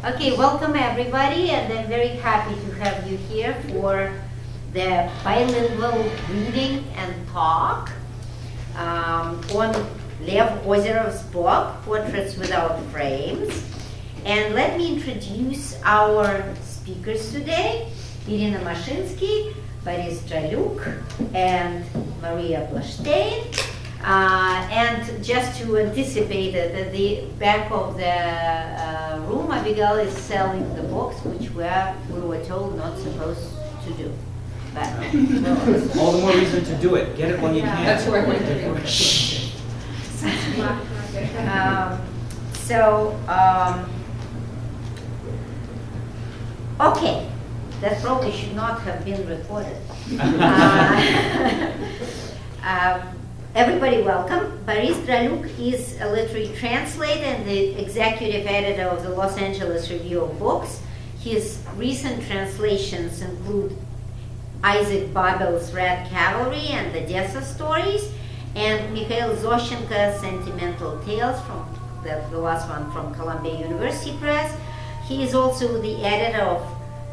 Okay, welcome everybody, and I'm very happy to have you here for the bilingual reading and talk on Lev Ozerov's book, Portraits Without Frames. And let me introduce our speakers today, Irina Mashinski, Boris Dralyuk, and Maria Bloshteyn. And just to anticipate that at the back of the room, Abigail is selling the books, which we were told not supposed to do. But all the more reason to do it. Get it when you can. That's what we're doing. Okay, that probably should not have been recorded. Everybody welcome. Boris Dralyuk is a literary translator and the executive editor of the Los Angeles Review of Books. His recent translations include Isaac Babel's Red Cavalry and the Dessa Stories, and Mikhail Zoshenko's Sentimental Tales, from the last one from Columbia University Press. He is also the editor of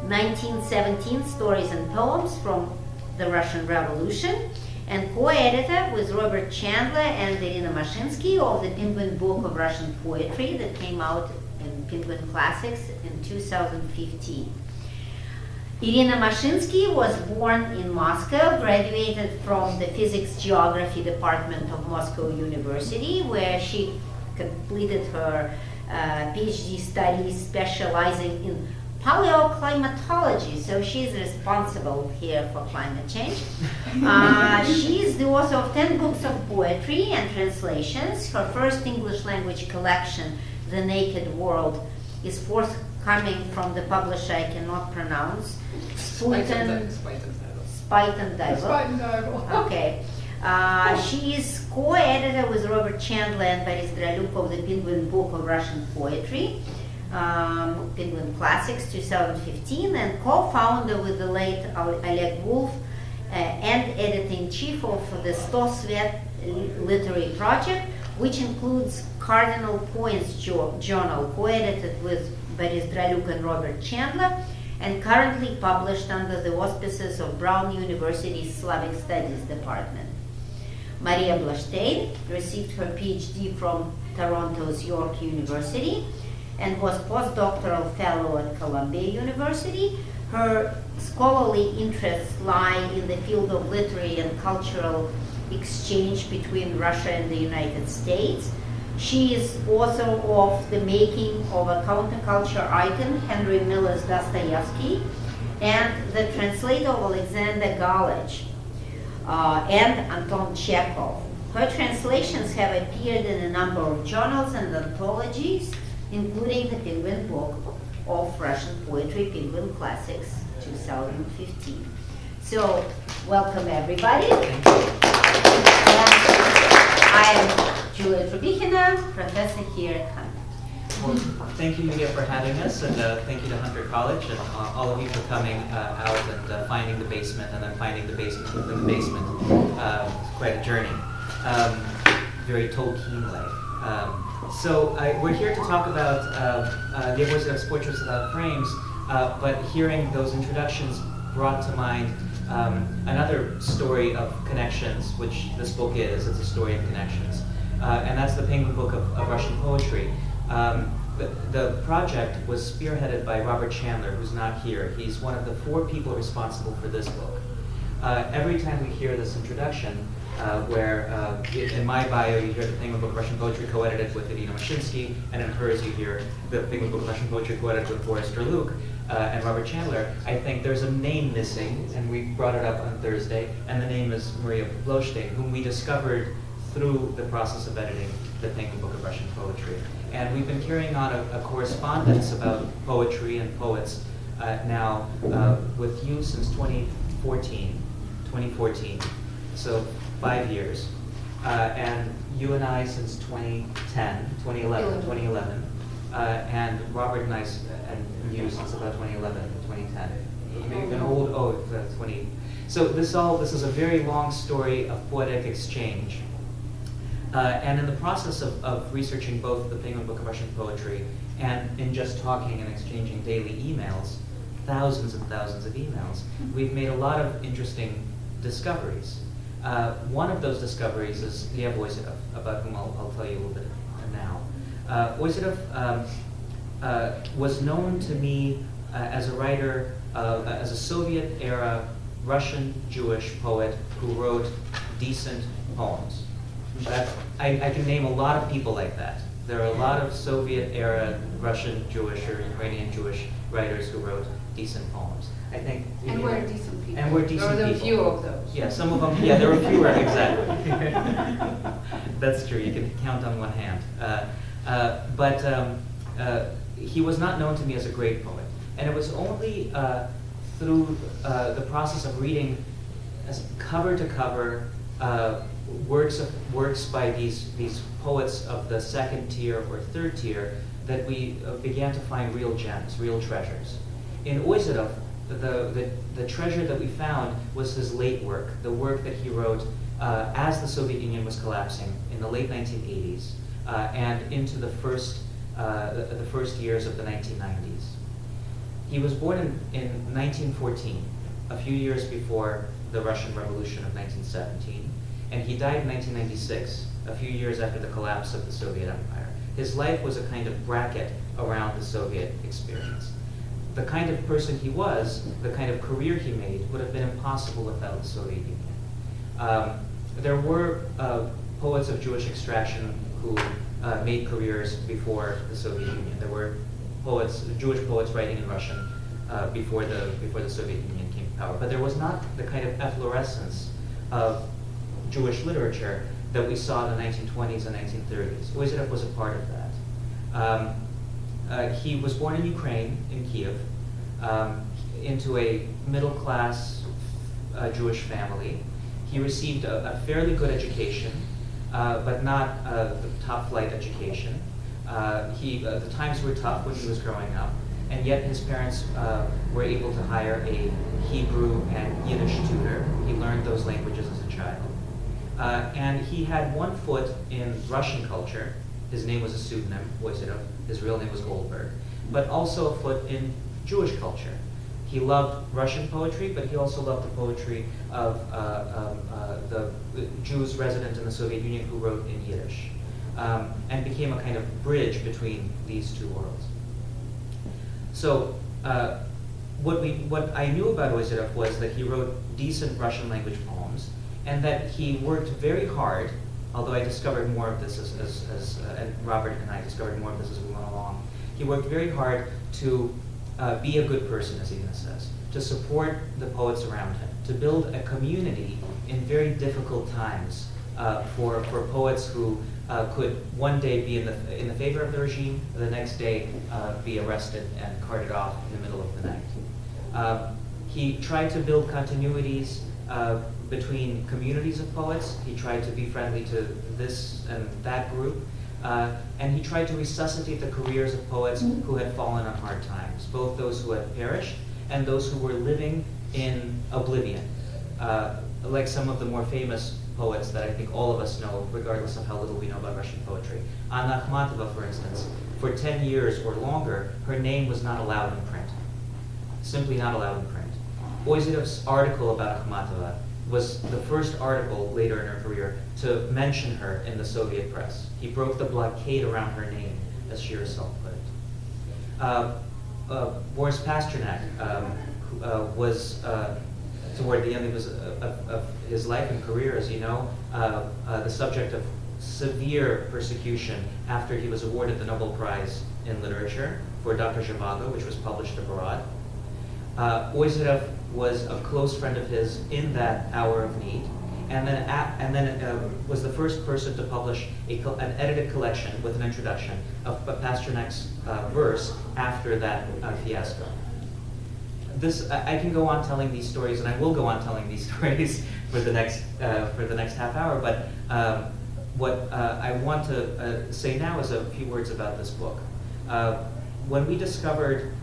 1917 Stories and Poems from the Russian Revolution, and co-editor with Robert Chandler and Irina Mashinski of the Penguin Book of Russian Poetry that came out in Penguin Classics in 2015. Irina Mashinski was born in Moscow, graduated from the Physics Geography Department of Moscow University, where she completed her PhD studies specializing in paleoclimatology, so she's responsible here for climate change. She is the author of 10 books of poetry and translations. Her first English language collection, The Naked World, is forthcoming from the publisher I cannot pronounce, Spite and Dival. Okay. She is co-editor with Robert Chandler and Boris Dralyuk of the Penguin Book of Russian Poetry, Penguin Classics 2015, and co-founder with the late Oleg Wolf and editor-in-chief of the Sto Svet literary project, which includes Cardinal Points Journal, co-edited with Boris Dralyuk and Robert Chandler, and currently published under the auspices of Brown University's Slavic Studies Department. Maria Bloshteyn received her PhD from Toronto's York University and was postdoctoral fellow at Columbia University. Her scholarly interests lie in the field of literary and cultural exchange between Russia and the United States. She is author of The Making of a Counterculture Icon, Henry Miller's Dostoevsky, and the translator of Alexander Galach and Anton Chekhov. Her translations have appeared in a number of journals and anthologies, including the Penguin Book of Russian Poetry, Penguin Classics 2015. So, welcome everybody. I am Julia Trubichina, professor here at Hunter. Well, thank you, Maria, for having us, and thank you to Hunter College and all of you for coming out and finding the basement, and then finding the basement within the basement. It's quite a journey, very Tolkien-like. So we're here to talk about Lev Ozerov's Portraits Without Frames, but hearing those introductions brought to mind another story of connections, which this book is. It's a story of connections. And that's the Penguin Book of Russian Poetry. The project was spearheaded by Robert Chandler, who's not here. He's one of the 4 people responsible for this book. Every time we hear this introduction, where in my bio you hear the Penguin Book of Russian Poetry co-edited with Irina Mashinski, and in hers you hear the Penguin Book of Russian Poetry co-edited with Boris Dralyuk and Robert Chandler, I think there's a name missing, and we brought it up on Thursday, and the name is Maria Bloshteyn, whom we discovered through the process of editing the Penguin Book of Russian Poetry. And we've been carrying on a correspondence about poetry and poets now with you since 2014, so 5 years. And you and I since 2011, and Robert and I and you since about 2011, 2010. Maybe been old, 20. So this is a very long story of poetic exchange. And in the process of researching both the Penguin Book of Russian Poetry and in just talking and exchanging daily emails, thousands and thousands of emails, we've made a lot of interesting discoveries. One of those discoveries is Lev Ozerov, about whom I'll tell you a little bit now. Ozerov was known to me as a writer, as a Soviet-era Russian Jewish poet who wrote decent poems. I can name a lot of people like that. There are a lot of Soviet-era Russian Jewish or Ukrainian Jewish writers who wrote decent poems. I think. And we're decent people. And we're decent people. There are a few of those. Yeah, some of them. Yeah, there were fewer. Exactly. That's true. You can count on one hand. But he was not known to me as a great poet, and it was only through the process of reading, as cover to cover, works by these poets of the second tier or third tier that we began to find real gems, real treasures. In Ozerov, the treasure that we found was his late work, the work that he wrote as the Soviet Union was collapsing in the late 1980s and into the first years of the 1990s. He was born in 1914, a few years before the Russian Revolution of 1917, and he died in 1996, a few years after the collapse of the Soviet Empire. His life was a kind of bracket around the Soviet experience. The kind of person he was, the kind of career he made, would have been impossible without the Soviet Union. There were poets of Jewish extraction who made careers before the Soviet Union. There were poets, Jewish poets writing in Russian before the Soviet Union came to power. But there was not the kind of efflorescence of Jewish literature that we saw in the 1920s and 1930s. Ozerov was a part of that. He was born in Ukraine, in Kiev, into a middle-class Jewish family. He received a fairly good education, but not the top-flight education. The times were tough when he was growing up, and yet his parents were able to hire a Hebrew and Yiddish tutor. He learned those languages as a child. And he had one foot in Russian culture. His name was a pseudonym, Ozerov. His real name was Goldberg. But also a foot in Jewish culture. He loved Russian poetry, but he also loved the poetry of the Jews resident in the Soviet Union who wrote in Yiddish, and became a kind of bridge between these two worlds. So what I knew about Ozerov was that he wrote decent Russian language poems, and that he worked very hard, although I discovered more of this and Robert and I discovered more of this as we went along. He worked very hard to be a good person, as Irina says, to support the poets around him, to build a community in very difficult times for poets who could one day be in the favor of the regime, the next day be arrested and carted off in the middle of the night. He tried to build continuities between communities of poets. He tried to be friendly to this and that group. And he tried to resuscitate the careers of poets who had fallen on hard times, both those who had perished and those who were living in oblivion, like some of the more famous poets that I think all of us know, regardless of how little we know about Russian poetry. Anna Akhmatova, for instance, for 10 years or longer, her name was not allowed in print, simply not allowed in print. Ozerov's article about Akhmatova was the first article later in her career to mention her in the Soviet press. He broke the blockade around her name, as she herself put it. Boris Pasternak was, toward the end of his life and career, as you know, the subject of severe persecution after he was awarded the Nobel Prize in Literature for Dr. Zhivago, which was published abroad. Ozerov was a close friend of his in that hour of need, and then was the first person to publish an edited collection with an introduction of Pasternak's verse after that fiasco. I can go on telling these stories, and I will go on telling these stories for the next half hour. But what I want to say now is a few words about this book. When we discovered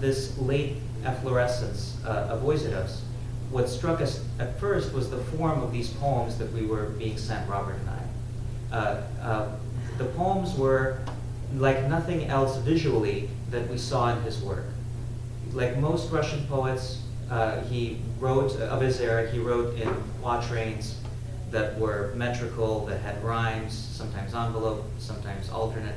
this late efflorescence of Ozerov's, what struck us at first was the form of these poems that we were being sent, Robert and The poems were like nothing else visually that we saw in his work. Like most Russian poets, he wrote, of his era, he wrote in quatrains that were metrical, that had rhymes, sometimes envelope, sometimes alternate,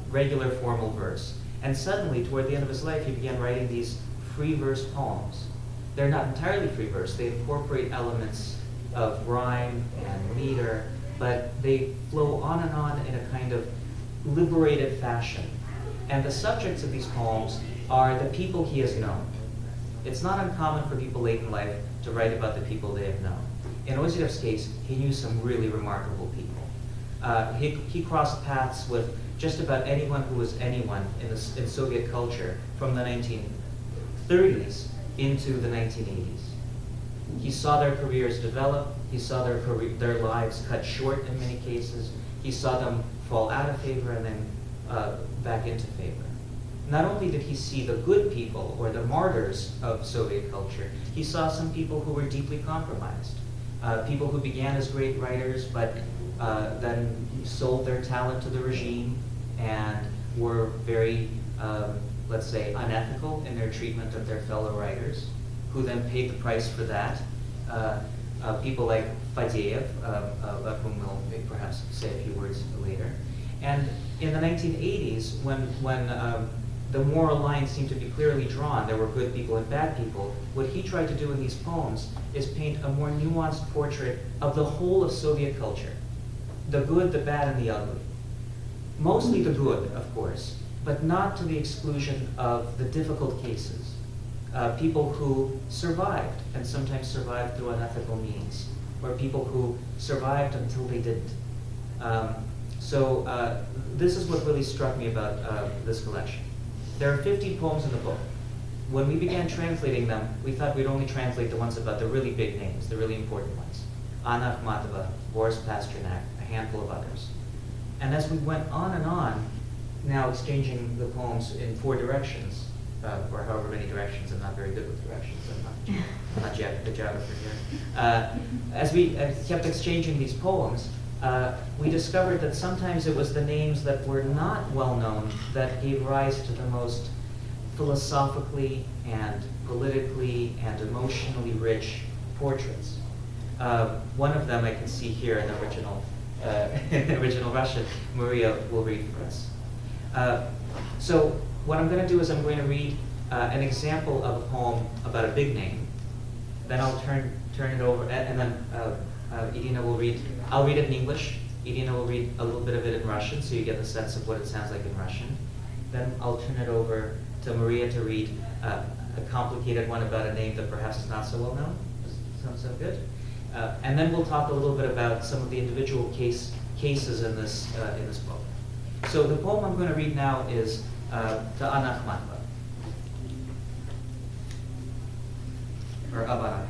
regular formal verse. And suddenly, toward the end of his life, he began writing these free verse poems. They're not entirely free verse. They incorporate elements of rhyme and meter, but they flow on and on in a kind of liberated fashion. And the subjects of these poems are the people he has known. It's not uncommon for people late in life to write about the people they have known. In Ozerov's case, he knew some really remarkable people. He crossed paths with just about anyone who was anyone in Soviet culture from the 1930s into the 1980s. He saw their careers develop. He saw their lives cut short in many cases. He saw them fall out of favor and then back into favor. Not only did he see the good people or the martyrs of Soviet culture, he saw some people who were deeply compromised. People who began as great writers but then sold their talent to the regime and were very, let's say, unethical in their treatment of their fellow writers, who then paid the price for that. People like Fadeev, of whom we'll perhaps say a few words later. And in the 1980s, when the moral line seemed to be clearly drawn, there were good people and bad people, what he tried to do in these poems is paint a more nuanced portrait of the whole of Soviet culture. The good, the bad, and the ugly. Mostly the good, of course, but not to the exclusion of the difficult cases. People who survived, and sometimes survived through unethical means, or people who survived until they didn't. So this is what really struck me about this collection. There are 50 poems in the book. When we began translating them, we thought we'd only translate the ones about the really big names, the really important ones. Anna Akhmatova, Boris Dralyuk, a handful of others. And as we went on and on, now exchanging the poems in 4 directions, or however many directions. I'm not very good with directions. I'm not the geographer here. As we kept exchanging these poems, we discovered that sometimes it was the names that were not well known that gave rise to the most philosophically and politically and emotionally rich portraits. One of them I can see here in original Russian. Maria will read for us. So what I'm going to do is I'm going to read an example of a poem about a big name. Then I'll turn it over, and then Irina will read. I'll read it in English. Irina will read a little bit of it in Russian, so you get the sense of what it sounds like in Russian. Then I'll turn it over to Maria to read a complicated one about a name that perhaps is not so well known. Sounds so good. And then we'll talk a little bit about some of the individual cases in this book. So the poem I'm going to read now is to Anna Akhmatova, or of Anna.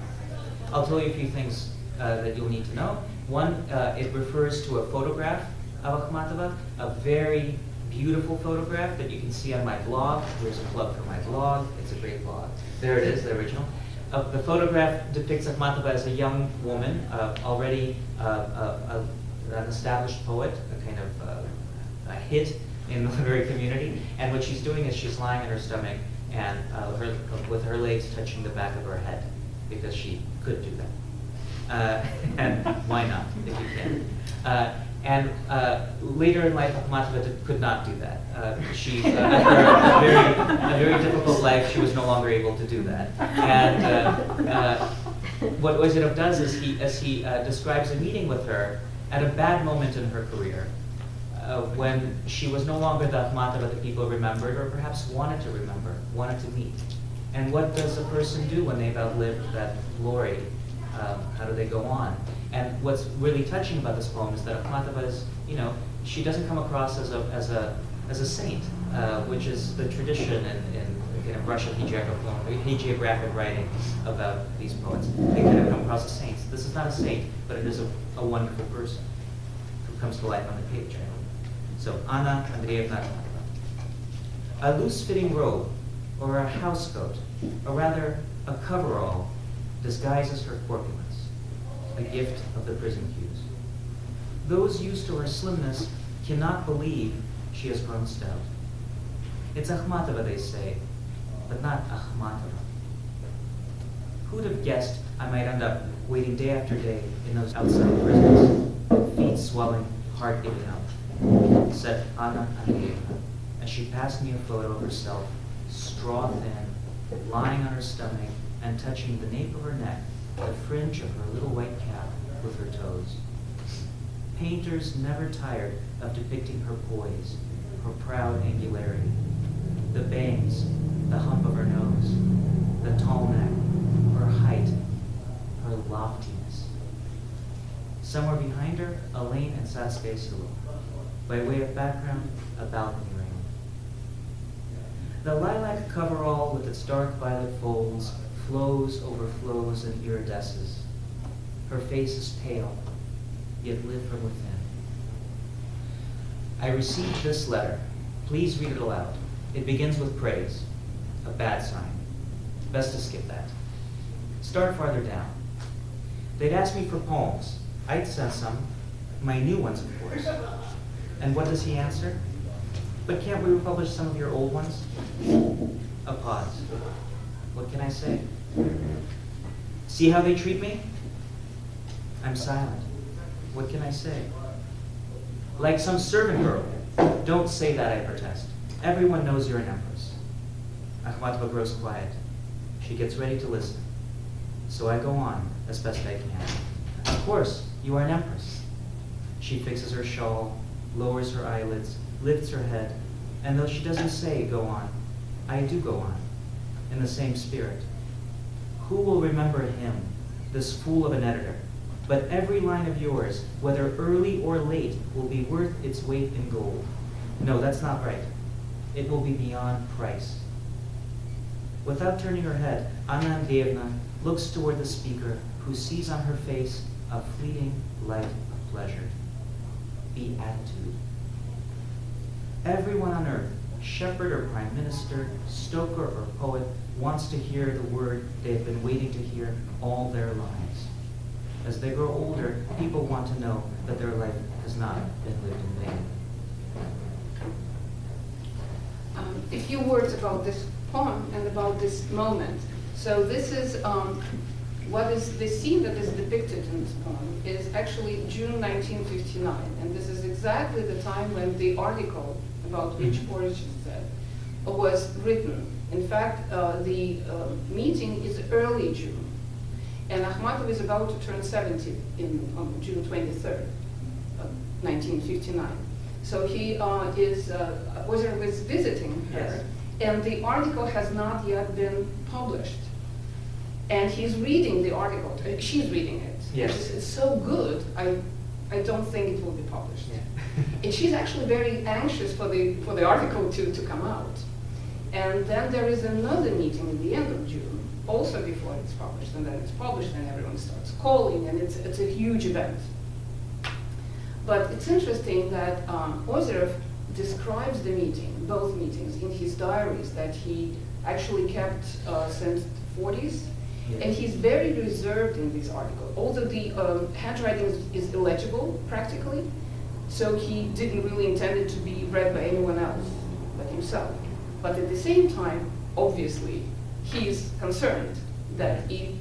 I'll tell you a few things that you'll need to know. One, it refers to a photograph of Akhmatova, a very beautiful photograph that you can see on my blog. Here's a plug for my blog. It's a great blog. There it is, the original. The photograph depicts Akhmatova as a young woman, already an established poet, a kind of a hit in the literary community. And what she's doing is she's lying on her stomach and with her legs touching the back of her head, because she could do that. And why not, if you can? And later in life, Akhmatova could not do that. She, after a very difficult life, she was no longer able to do that. And what Ozerov does is he describes a meeting with her at a bad moment in her career, when she was no longer the Akhmatova that people remembered, or perhaps wanted to remember, wanted to meet. And what does a person do when they've outlived that glory? How do they go on? And what's really touching about this poem is that Akhmatova is, she doesn't come across as a saint, which is the tradition in Russian hagiographic writing about these poets. They kind of come across as saints. This is not a saint, but it is a wonderful person who comes to life on the page. So, Anna Andreevna Akhmatova. A loose-fitting robe, or a housecoat, or rather a coverall, disguises her corpulence, a gift of the prison queues. Those used to her slimness cannot believe she has grown stout. It's Akhmatova, they say, but not Akhmatova. Who'd have guessed I might end up waiting day after day in those outside prisons, feet swelling, heart giving up, said Anna Akhmatova, as she passed me a photo of herself, straw thin, lying on her stomach and touching the nape of her neck, the fringe of her little white cap with her toes. Painters never tired of depicting her poise, her proud angularity, the bangs, the hump of her nose, the tall neck, her height, her loftiness. Somewhere behind her, a lane and Satsuki silhouette. By way of background, a balcony ring. The lilac coverall with its dark violet folds flows, overflows, and iridesces. Her face is pale, yet lit from within. I received this letter. Please read it aloud. It begins with praise, a bad sign. Best to skip that. Start farther down. They'd asked me for poems. I'd sent some, my new ones, of course. And what does he answer? But can't we republish some of your old ones? A pause. What can I say? See how they treat me? I'm silent. What can I say? Like some servant girl. Don't say that, I protest. Everyone knows you're an empress. Akhmatova grows quiet. She gets ready to listen. So I go on as best I can. Of course, you are an empress. She fixes her shawl, lowers her eyelids, lifts her head, and though she doesn't say go on, I do go on, in the same spirit. Who will remember him, this fool of an editor? But every line of yours, whether early or late, will be worth its weight in gold. No, that's not right. It will be beyond price. Without turning her head, Anna Andreevna looks toward the speaker, who sees on her face a fleeting light of pleasure. Beatitude. Everyone on earth, shepherd or prime minister, stoker or poet, wants to hear the word they have been waiting to hear all their lives. As they grow older, people want to know that their life has not been lived in vain. A few words about this poem and about this moment. So this is what is the scene that is depicted in this poem is actually June 1959, and this is exactly the time when the article about which Boris said was written. In fact, the meeting is early June, and Akhmatova is about to turn 70 on June 23rd, 1959. So he Ozerov is visiting her, yes. And the article has not yet been published. And he's reading the article, she's reading it. Yes. It's so good, I don't think it will be published. Yeah. And she's actually very anxious for the article to come out. And then there is another meeting in the end of June, also before it's published, and then it's published and everyone starts calling, and it's a huge event. But it's interesting that Ozerov describes the meeting, both meetings, in his diaries that he actually kept since the 40s. Yeah. And he's very reserved in this article. Although the handwriting is illegible, practically, so he didn't really intend it to be read by anyone else but himself. But at the same time, obviously, he's concerned that if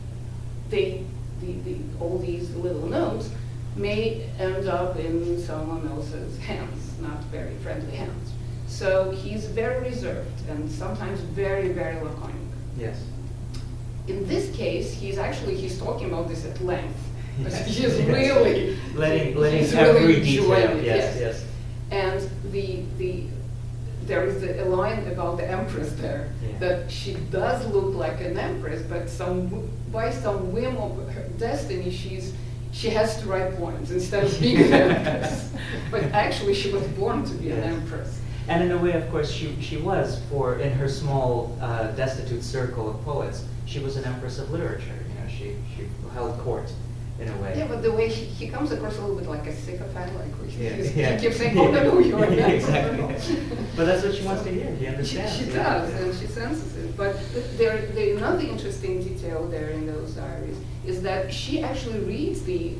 all these little notes may end up in someone else's hands, not very friendly hands. So he's very reserved and sometimes very, very laconic. Yes. In this case, he's talking about this at length. Yes. He's really letting he's every really detail. enjoying it, Yes. And there is a line about the empress there, Yeah. that she does look like an empress, but by some whim of her destiny, she has to write poems instead of being an empress. But actually, she was born to be an empress. And in a way, of course, she was, in her small, destitute circle of poets, she was an empress of literature. You know, she held court in a way. Yeah, but the way he comes across a little bit like a sycophant, like Yeah. he keeps saying, "Oh no, you're an empress." Exactly. But that's what she wants to hear. He understands. She does, and she senses it. But another interesting detail there in those diaries is that she actually reads the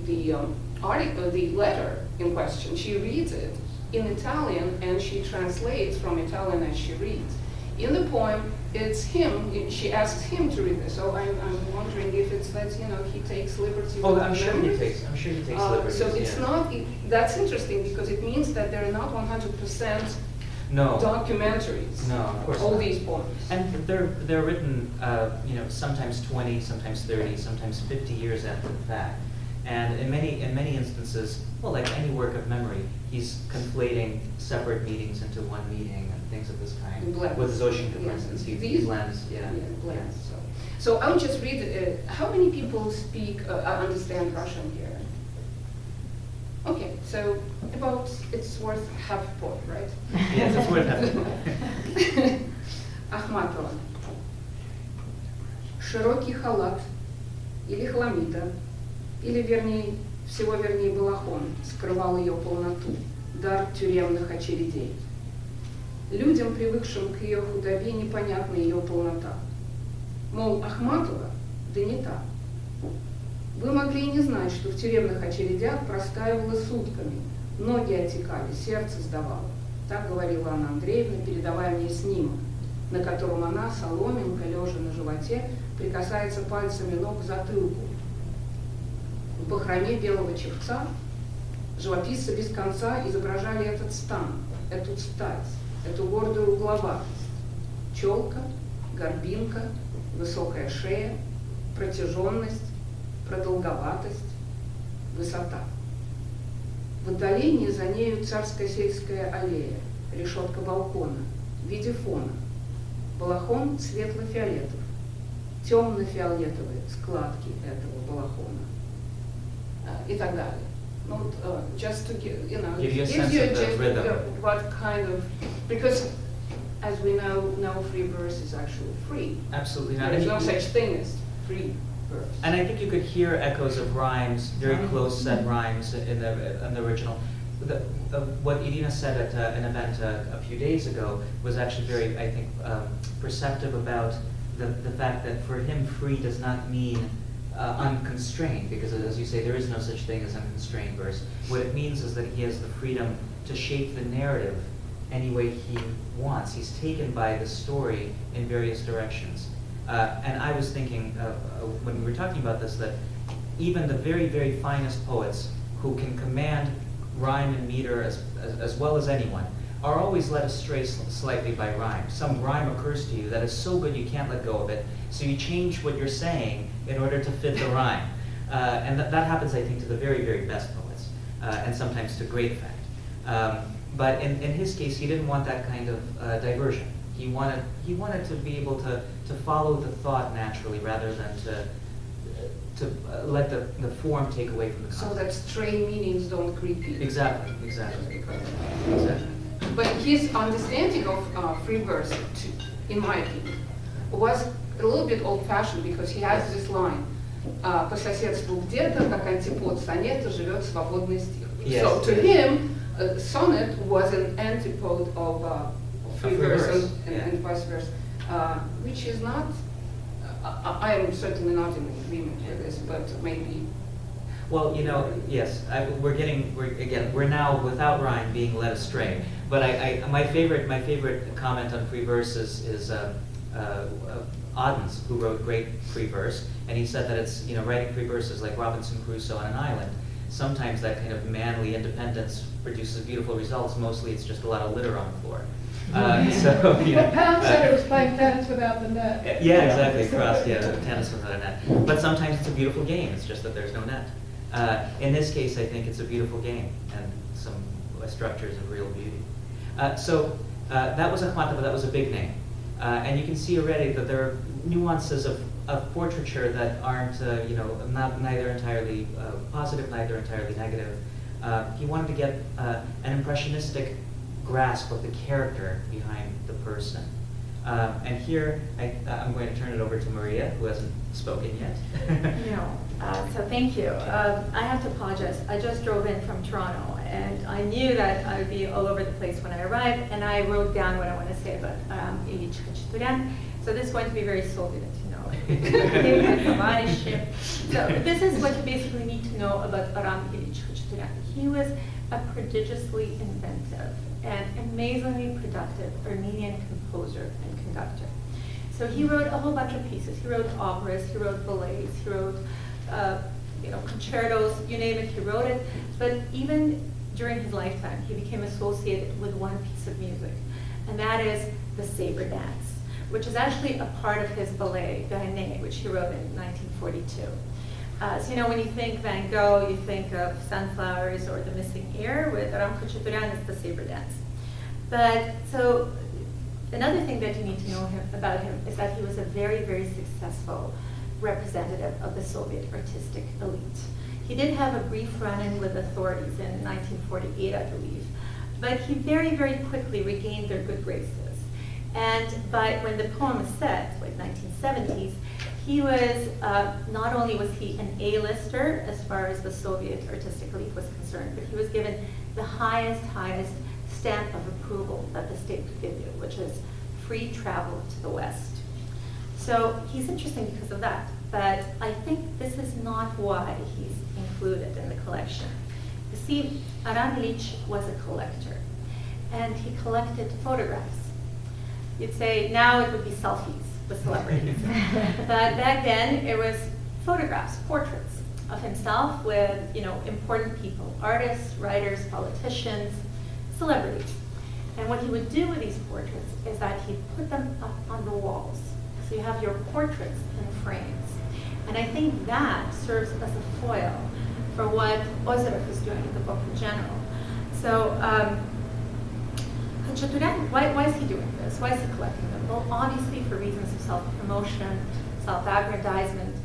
article, the letter in question, she reads it in Italian and she translates from Italian as she reads. In the poem, it's him, she asks him to read this, so I'm wondering if it's that, you know, he takes liberty with I'm sure he takes liberties. So it's not, that's interesting because it means that they're not 100% documentaries. No, of course all not. These poems. And they're written, you know, sometimes 20, sometimes 30, sometimes 50 years after the fact. And in many instances, well, like any work of memory, he's conflating separate meetings into one meeting and things of this kind. With Zoshenka, for instance, he blends. Blends. So I'll just read. How many people speak, understand Russian here? Okay, so it's worth half a point, right? Yes, it's worth half a point. Akhmatova. Широкий халат или хламида, или всего вернее балахон, скрывал ее полноту, дар тюремных очередей. Людям, привыкшим к ее худобе, непонятна ее полнота. Мол, Ахматова, да не та. Вы могли и не знать, что в тюремных очередях простаивала сутками, ноги отекали, сердце сдавало. Так говорила Анна Андреевна, передавая мне снимок, на котором она, соломинка, лежа на животе, прикасается пальцами ног к затылку. В бахроме белого чепца живописцы без конца изображали этот стан, эту стать, эту гордую угловатость. Челка, горбинка, высокая шея, протяженность, продолговатость, высота. В отдалении за нею царская сельская аллея, решетка балкона в виде фона. Балахон светло-фиолетов, темно-фиолетовые складки этого балахона. И так далее. Just to give, you know, give you a gives sense you of the just rhythm. What kind of, because as we know, no free verse is actually free. Absolutely not. There's no such thing as free verse. And I think you could hear echoes of rhymes, very close set rhymes in the original. What Irina said at an event a few days ago was actually very, I think, perceptive about the fact that for him free does not mean unconstrained, because as you say, there is no such thing as unconstrained verse. What it means is that he has the freedom to shape the narrative any way he wants. He's taken by the story in various directions. And I was thinking, when we were talking about this, that even the very, very finest poets who can command rhyme and meter as well as anyone are always led astray slightly by rhyme. Some rhyme occurs to you that is so good you can't let go of it, so you change what you're saying in order to fit the rhyme. And that happens, I think, to the very, very best poets, and sometimes to great effect. But in his case, he didn't want that kind of diversion. He wanted to be able to follow the thought naturally rather than to let the form take away from the concept. So that stray meanings don't repeat. Exactly. But his understanding of free verse, in my opinion, was a little bit old-fashioned because he has this line: по соседству где-то, как антипод сонета, живет свободный стих. Yes, So to him, sonnet was an antipode of free verse and vice versa, which is not. I am certainly not in agreement with this, but maybe. Well, you know, yes, we're now without rhyme being led astray. But my favorite comment on free verse is Audens, who wrote great free verse, and he said that it's, you know, writing free verse is like Robinson Crusoe on an island. Sometimes that kind of manly independence produces beautiful results. Mostly, it's just a lot of litter on the floor. So, you know, Pound said it was playing tennis without the net. Yeah, exactly. Tennis without a net. But sometimes it's a beautiful game. It's just that there's no net. In this case, I think it's a beautiful game and some structures of real beauty. So that was Akhmatova. That was a big name, and you can see already that there are nuances of portraiture that aren't, you know, neither entirely positive, neither entirely negative. He wanted to get an impressionistic grasp of the character behind the person. And here, I'm going to turn it over to Maria, who hasn't spoken yet. No, so thank you. I have to apologize. I just drove in from Toronto, and I knew that I would be all over the place when I arrived, and I wrote down what I want to say about each Khachaturian. So So this is going to be very Soviet, you know. So this is what you basically need to know about Aram Ilyich Khachaturian. He was a prodigiously inventive and amazingly productive Armenian composer and conductor. So he wrote a whole bunch of pieces. He wrote operas, he wrote ballets, he wrote concertos, you name it, he wrote it. But even during his lifetime, he became associated with one piece of music, and that is the saber dance, which is actually a part of his ballet, Irina, which he wrote in 1942. So you know, when you think Van Gogh, you think of sunflowers or the missing ear. With Aram Khachaturian, it's the saber dance. But so another thing that you need to know about him is that he was a very, very successful representative of the Soviet artistic elite. He did have a brief run-in with authorities in 1948, I believe, but he very, very quickly regained their good graces. And when the poem is set, like 1970s, he was, not only was he an A-lister as far as the Soviet artistic elite was concerned, but he was given the highest stamp of approval that the state could give you, which is free travel to the West. So he's interesting because of that, but I think this is not why he's included in the collection. You see, Aram Ilyich was a collector, and he collected photographs. You'd say now it would be selfies with celebrities, but back then it was photographs, portraits of himself with, you know, important people, artists, writers, politicians, celebrities. And what he would do with these portraits is that he'd put them up on the walls. So you have your portraits in frames. And I think that serves as a foil for what Ozerov is doing in the book in general. So Khachaturian, why is he doing this? Why is he collecting them? Well, obviously for reasons of self-promotion, self-aggrandizement.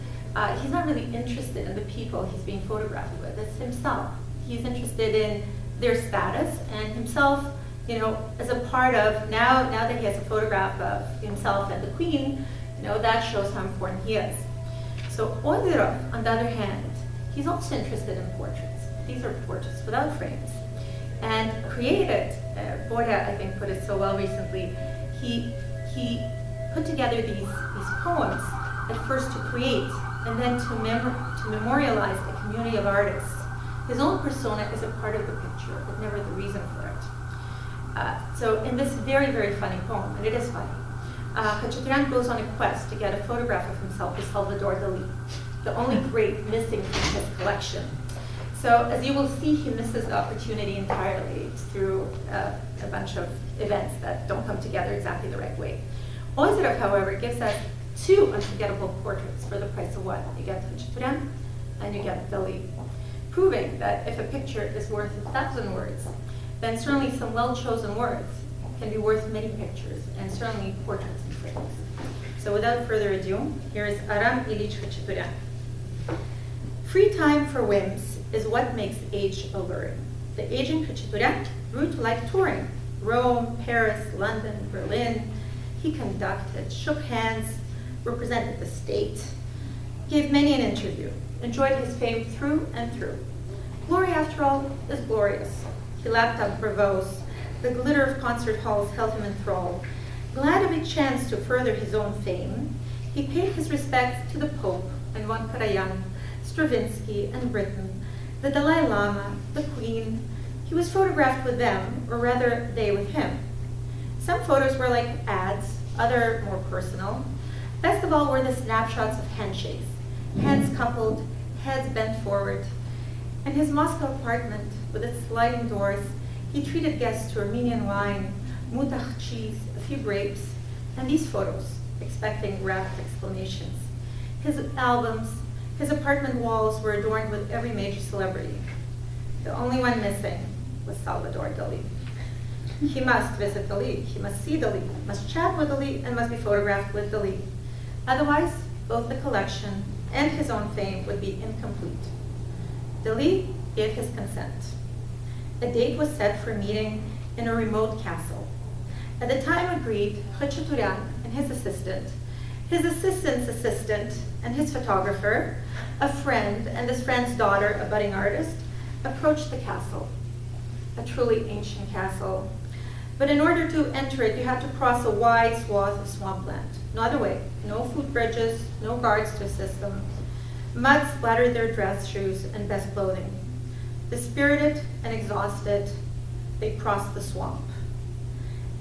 He's not really interested in the people he's being photographed with. It's himself. He's interested in their status and himself, you know, as a part of, now that he has a photograph of himself and the Queen, you know, that shows how important he is. So Ozerov, on the other hand, he's also interested in portraits. These are portraits without frames. And created, Borja, I think, put it so well recently, he put together these poems, at first to create, and then to memorialize a community of artists. His own persona is a part of the picture, but never the reason for it. So in this very, very funny poem, and it is funny, Khachaturian goes on a quest to get a photograph of himself with Salvador Dali, the only great missing from his collection. So as you will see, he misses the opportunity entirely through a bunch of events that don't come together exactly the right way. Ozerov, however, gives us two unforgettable portraits for the price of one. You get Khachaturian and you get Dali, proving that if a picture is worth 1,000 words, then certainly some well-chosen words can be worth many pictures, and certainly portraits and frames. So without further ado, here is Aram Ilyich Khachaturian. Free time for whims is what makes age alluring. The aging Khachaturian grew to like touring. Rome, Paris, London, Berlin. He conducted, shook hands, represented the state, gave many an interview, enjoyed his fame through and through. Glory, after all, is glorious. He lapped up bravos. The glitter of concert halls held him enthralled. Glad of a chance to further his own fame, he paid his respects to the Pope and von Karajan, Stravinsky and Britain, the Dalai Lama, the Queen. He was photographed with them, or rather they with him. Some photos were like ads, other more personal. Best of all were the snapshots of handshakes, hands coupled, heads bent forward. In his Moscow apartment, with its sliding doors, he treated guests to Armenian wine, mutach cheese, a few grapes, and these photos, expecting rapt exclamations. His albums, his apartment walls were adorned with every major celebrity. The only one missing was Salvador Dali. He must visit Dali, he must see Dali, must chat with Dali, and must be photographed with Dali. Otherwise, both the collection and his own fame would be incomplete. Dali gave his consent. A date was set for a meeting in a remote castle. At the time agreed, Khachaturian and his assistant's assistant, and his photographer, a friend, and this friend's daughter, a budding artist, approached the castle, a truly ancient castle. But in order to enter it, you had to cross a wide swath of swampland. No other way. No foot bridges, no guards to assist them. Mud splattered their dress shoes and best clothing. Dispirited and exhausted, they crossed the swamp.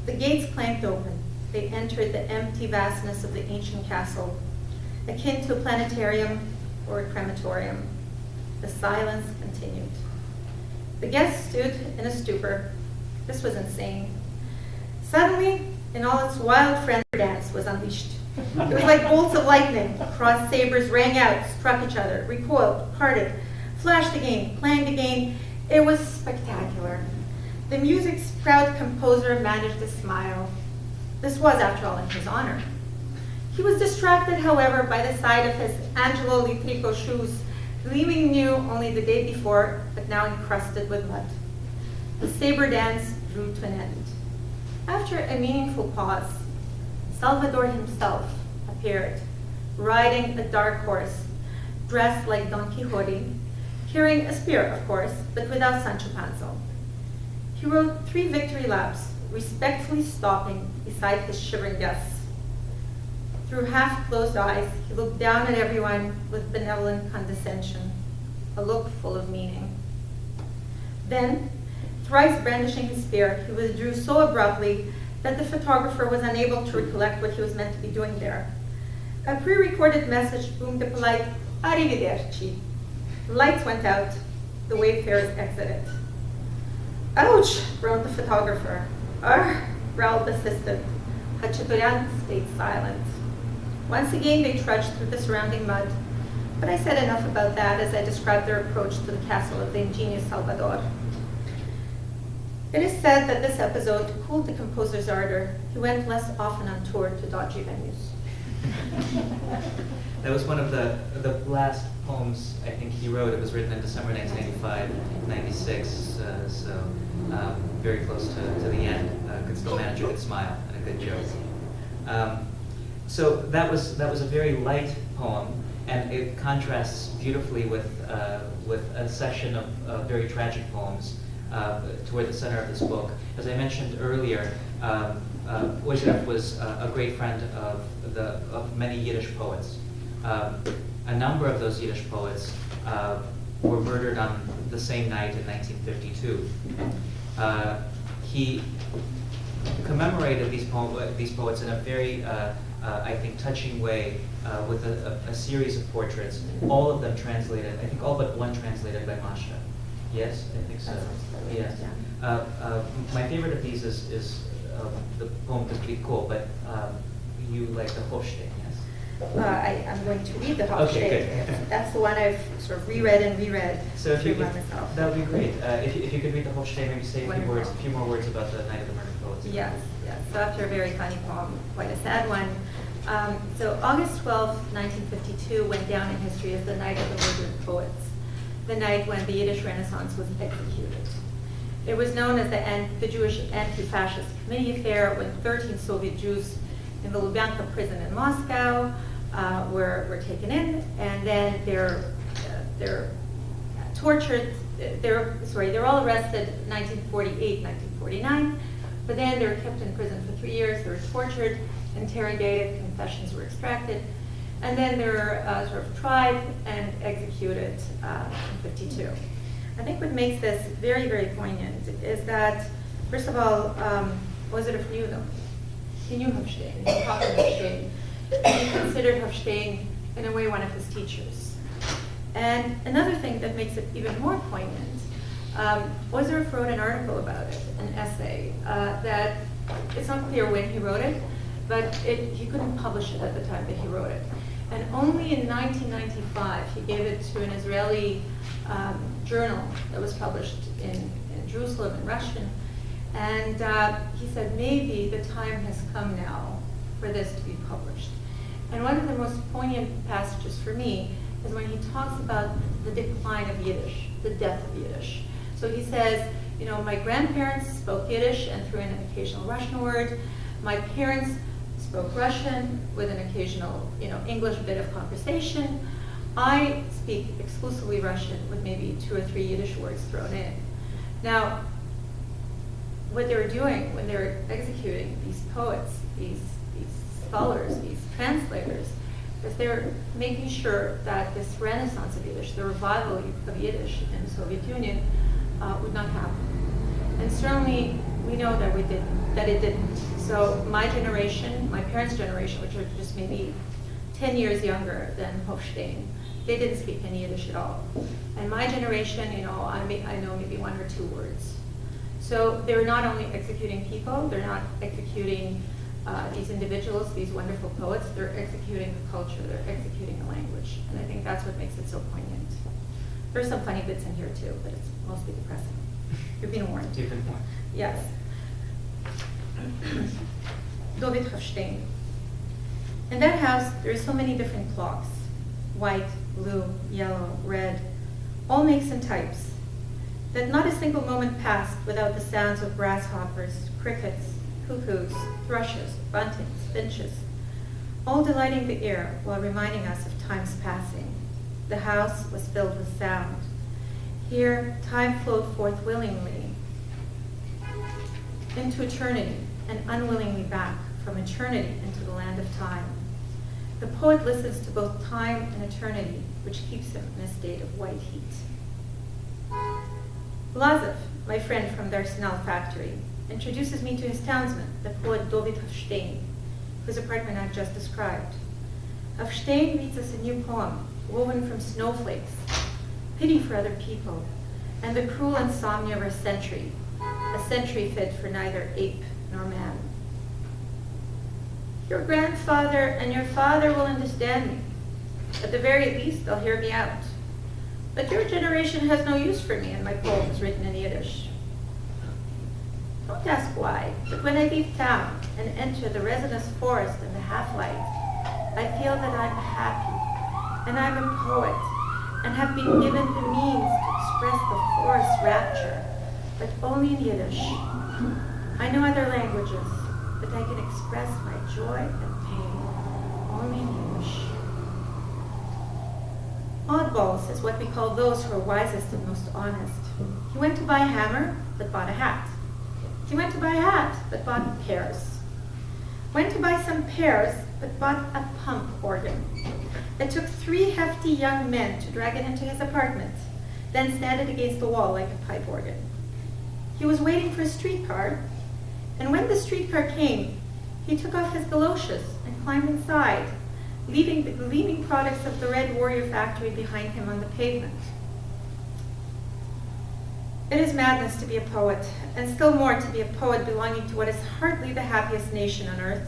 The gates clanked open. They entered the empty vastness of the ancient castle, akin to a planetarium or a crematorium. The silence continued. The guests stood in a stupor. This was insane. Suddenly, in all its wild frenzy, dance was unleashed. It was like bolts of lightning. Crossed sabers rang out, struck each other, recoiled, parted, flashed again, clanged again. It was spectacular. The music's proud composer managed to smile. This was, after all, in his honor. He was distracted, however, by the sight of his Angelo Litrico shoes, gleaming new only the day before, but now encrusted with mud. The saber dance drew to an end. After a meaningful pause, Salvador himself appeared, riding a dark horse, dressed like Don Quixote, carrying a spear, of course, but without Sancho Panza. He rode 3 victory laps, respectfully stopping beside his shivering guests. Through half-closed eyes, he looked down at everyone with benevolent condescension, a look full of meaning. Then, thrice brandishing his spear, he withdrew so abruptly that the photographer was unable to recollect what he was meant to be doing there. A pre-recorded message boomed a polite "Arrivederci." The lights went out. The wayfarers exited. "Ouch!" groaned the photographer. "Arr!" growled the assistant. Khachaturian stayed silent. Once again, they trudged through the surrounding mud. But I said enough about that as I described their approach to the castle of the ingenious Salvador. It is said that this episode cooled the composer's ardor. He went less often on tour to dodgy venues. That was one of the last poems I think he wrote. It was written in December 1995, 96, so very close to the end. Could still manage a good smile and a good joke. So that was a very light poem, and it contrasts beautifully with a section of very tragic poems toward the center of this book. As I mentioned earlier, Ozerov was a great friend of many Yiddish poets. A number of those Yiddish poets were murdered on the same night in 1952. He commemorated these poets in a very, I think, touching way with a series of portraits, all of them translated, I think all but one translated by Masha. Yes, I think so. Yes. My favorite of these is the poem Bilingual, but you like the Bloshteyn, yes? I'm going to read the Bloshteyn. Okay, good. That's the one I've sort of reread and reread. So if you could, myself. that would be great. If you could read the Bloshteyn, maybe say a few more words about the Night of the Murdered Poets. Yes, yes. So after a very funny poem, quite a sad one. So August 12, 1952 went down in history as the Night of the Murdered Poets, the night when the Yiddish Renaissance was executed. It was known as the Jewish Anti-Fascist Committee affair, when 13 Soviet Jews in the Lubyanka prison in Moscow were taken in, and then they're tortured. They're all arrested in 1948, 1949, but then they were kept in prison for 3 years. They were tortured, interrogated, confessions were extracted, and then they were sort of tried and executed in 52. I think what makes this very, very poignant is that, first of all, Ozerov knew them. He knew Bloshteyn, he taught Bloshteyn, and he considered Bloshteyn, in a way, one of his teachers. And another thing that makes it even more poignant, Ozerov wrote an article about it, an essay, that it's not clear when he wrote it, but he couldn't publish it at the time that he wrote it. And only in 1995, he gave it to an Israeli journal that was published in Jerusalem in Russian. And he said, maybe the time has come now for this to be published. And one of the most poignant passages for me is when he talks about the decline of Yiddish, the death of Yiddish. So he says, you know, my grandparents spoke Yiddish and threw in an occasional Russian word. My parents spoke Russian with an occasional, English bit of conversation. I speak exclusively Russian with maybe 2 or 3 Yiddish words thrown in. Now, what they were doing when they were executing these poets, these scholars, these translators, because they're making sure that this renaissance of Yiddish, the revival of Yiddish in the Soviet Union, would not happen. And certainly, we know that it didn't. So my generation, my parents' generation, which are just maybe 10 years younger than Bloshteyn, they didn't speak any Yiddish at all. And my generation, I know maybe 1 or 2 words. So they're not only executing people, they're not executing these individuals, these wonderful poets, they're executing the culture, they're executing the language. And I think that's what makes it so poignant. There's some funny bits in here too, but it's mostly depressing. You're being warned. Different point. Yes. David Bloshteyn. In that house, there are so many different cloths. White, blue, yellow, red, all makes and types, that not a single moment passed without the sounds of grasshoppers, crickets, cuckoos, thrushes, buntings, finches, all delighting the ear while reminding us of time's passing. The house was filled with sound. Here, time flowed forth willingly into eternity and unwillingly back from eternity into the land of time. The poet listens to both time and eternity, which keeps him in a state of white heat. Lazov, my friend from the Arsenal factory, introduces me to his townsman, the poet David Bloshteyn, whose apartment I've just described. Bloshteyn reads us a new poem, woven from snowflakes, pity for other people, and the cruel insomnia of our century, a century fit for neither ape nor man. Your grandfather and your father will understand me. At the very least, they'll hear me out. But your generation has no use for me, and my poem is written in Yiddish. Don't ask why, but when I leave town and enter the resinous forest in the half-light, I feel that I'm happy, and I'm a poet, and have been given the means to express the forest's rapture, but only in Yiddish. I know other languages, but I can express my joy and pain only in Yiddish. Oddballs is what we call those who are wisest and most honest. He went to buy a hammer, but bought a hat. He went to buy a hat, but bought pears. Went to buy some pears, but bought a pump organ. It took 3 hefty young men to drag it into his apartment, then stand it against the wall like a pipe organ. He was waiting for a streetcar, and when the streetcar came, he took off his galoshes and climbed inside, leaving the gleaming products of the Red Warrior factory behind him on the pavement. It is madness to be a poet, and still more to be a poet belonging to what is hardly the happiest nation on earth.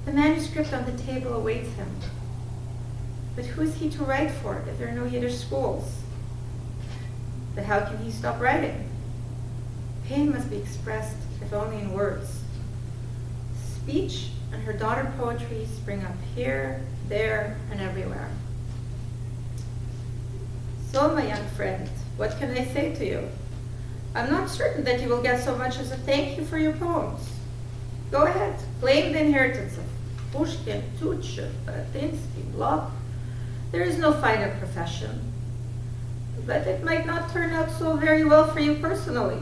The manuscript on the table awaits him. But who is he to write for if there are no Yiddish schools? But how can he stop writing? Pain must be expressed, if only in words. Speech and her daughter poetry spring up here, there, and everywhere. So, my young friend, what can I say to you? I'm not certain that you will get so much as a thank you for your poems. Go ahead, claim the inheritance of Pushkin, Tuchev, Baratynsky, Bloch. There is no finer profession. But it might not turn out so very well for you personally.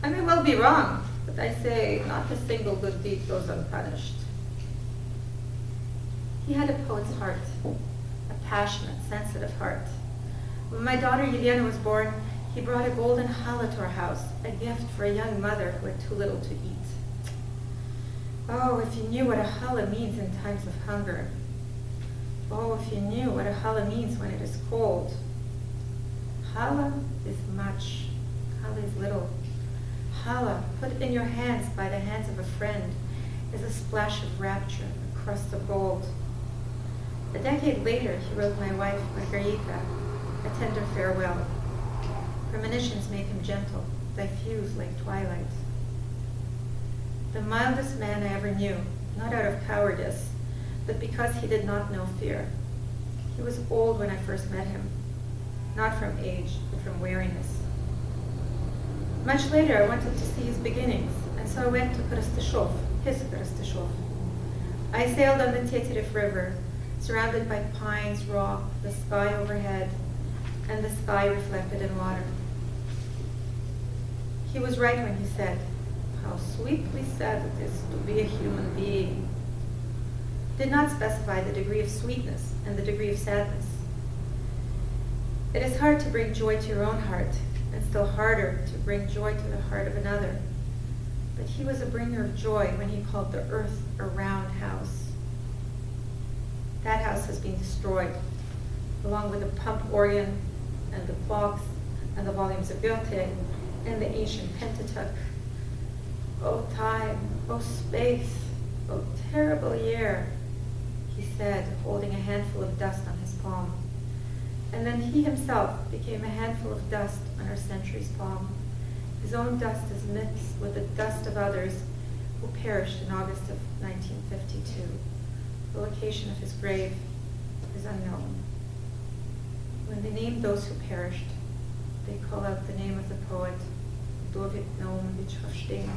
I may well be wrong, but I say not a single good deed goes unpunished. He had a poet's heart, a passionate, sensitive heart. When my daughter Yelena was born, he brought a golden challah to our house, a gift for a young mother who had too little to eat. Oh, if you knew what a challah means in times of hunger. Oh, if you knew what a challah means when it is cold. Challah is much, challah is little. Challah, put in your hands by the hands of a friend, is a splash of rapture, a crust of gold. A decade later, he wrote my wife, Margarita, a tender farewell. Premonitions made him gentle, diffuse like twilight. The mildest man I ever knew, not out of cowardice, but because he did not know fear. He was old when I first met him, not from age, but from weariness. Much later, I wanted to see his beginnings, and so I went to Kristashov, his Kristashov. I sailed on the Teterев River, surrounded by pines, rock, the sky overhead, and the sky reflected in water. He was right when he said, how sweetly sad it is to be a human being, did not specify the degree of sweetness and the degree of sadness. It is hard to bring joy to your own heart, and still harder to bring joy to the heart of another. But he was a bringer of joy when he called the earth a round house. That house has been destroyed, along with the pump organ and the clocks and the volumes of Goethe and the ancient Pentateuch. Oh time, oh space, oh terrible year, he said, holding a handful of dust on his palm. And then he himself became a handful of dust on our century's palm. His own dust is mixed with the dust of others who perished in August of 1952. The location of his grave is unknown. When they name those who perished, they call out the name of the poet, Dmitry Shostakovich,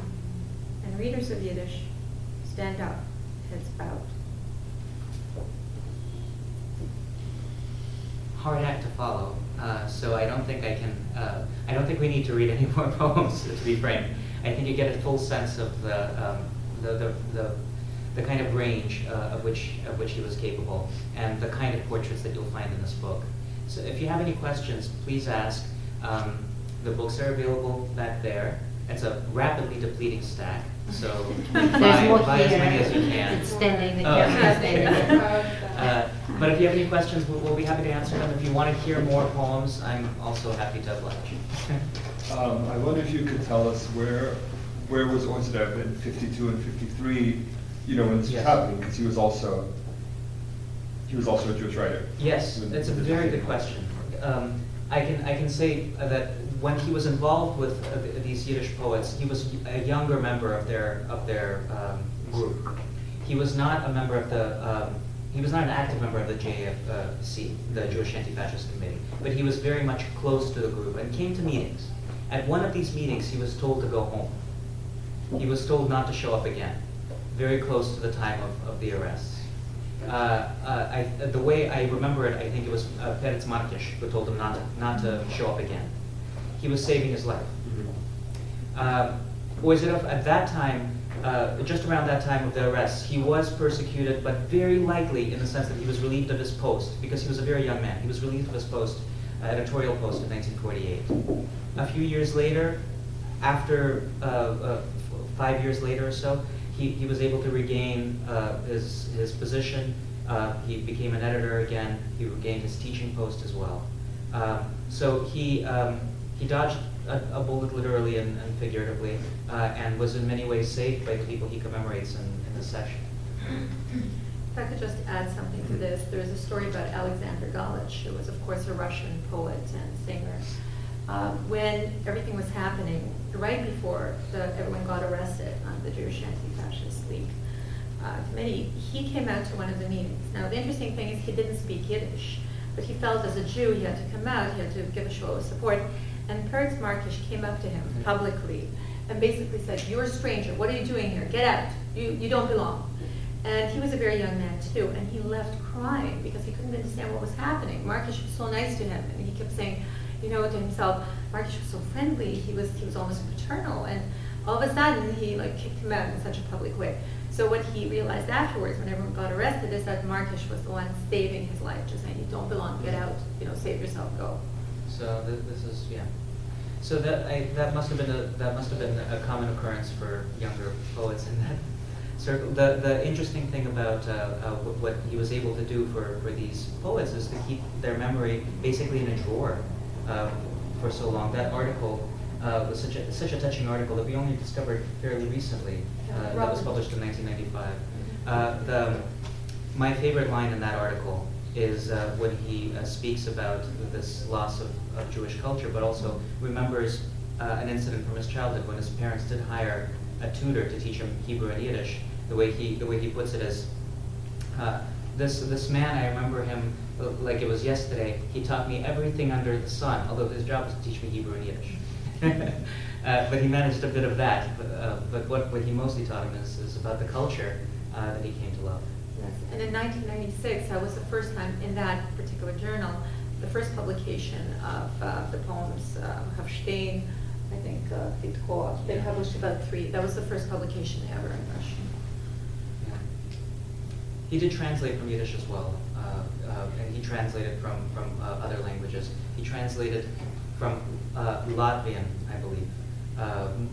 and readers of Yiddish stand up, heads bowed. Hard act to follow, so I don't think I can. I don't think we need to read any more poems, to be frank. I think you get a full sense of the kind of range of which he was capable, and the kind of portraits that you'll find in this book. So if you have any questions, please ask. The books are available back there. It's a rapidly depleting stack, so buy as many as you can. It's standing, the camera is standing. But if you have any questions, we'll be happy to answer them. If you want to hear more poems, I'm also happy to oblige. I wonder if you could tell us where was Ozerov in 52 and 53, you know, when this was happening, because he was also a Jewish writer. Yes, that's a very good question. I can say that when he was involved with these Yiddish poets, he was a younger member of their group. He was not a member of the. He was not an active member of the JFC, the Jewish Anti-Fascist Committee, but he was very much close to the group and came to meetings. At one of these meetings, he was told to go home. He was told not to show up again, very close to the time of the arrests. The way I remember it, I think it was Peretz Markish who told him not to show up again. He was saving his life. Ozerov, at that time, just around that time of the arrests, he was persecuted, but very likely in the sense that he was relieved of his post, because he was a very young man. He was relieved of his post, editorial post in 1948. A few years later, after 5 years later or so, he was able to regain his position. He became an editor again. He regained his teaching post as well. So he dodged a bullet literally and figuratively, and was in many ways saved by the people he commemorates in this section. If I could just add something to this, there's a story about Alexander Galich, who was, of course, a Russian poet and singer. When everything was happening, right before everyone got arrested on the Jewish Anti-Fascist League Committee, he came out to one of the meetings. Now, the interesting thing is he didn't speak Yiddish, but he felt as a Jew he had to come out, he had to give a show of support. And Peretz Markish came up to him publicly and basically said, "You're a stranger, what are you doing here? Get out, you don't belong." And he was a very young man too, and he left crying because he couldn't understand what was happening. Markish was so nice to him, and he kept saying, you know, to himself, Markish was so friendly, he was almost paternal, and all of a sudden he kicked him out in such a public way. So what he realized afterwards, when everyone got arrested, is that Markish was the one saving his life, just saying, "You don't belong, get out, save yourself, go." So this is So that must have been a common occurrence for younger poets in that circle. The interesting thing about what he was able to do for these poets is to keep their memory basically in a drawer for so long. That article was such a touching article that we only discovered fairly recently. That was published in 1995. My favorite line in that article is when he speaks about this loss of Jewish culture, but also remembers an incident from his childhood when his parents did hire a tutor to teach him Hebrew and Yiddish. The way he puts it is, this man, I remember him like it was yesterday. He taught me everything under the sun, although his job was to teach me Hebrew and Yiddish. But he managed a bit of that. But what he mostly taught him is about the culture that he came to love. Yes, and in 1996, that was the first time in that particular journal, the first publication of the poems Bloshteyn, I think, Bitko. They published about 3. That was the first publication ever in Russian. Yeah. He did translate from Yiddish as well, and he translated from other languages. He translated from Latvian, I believe,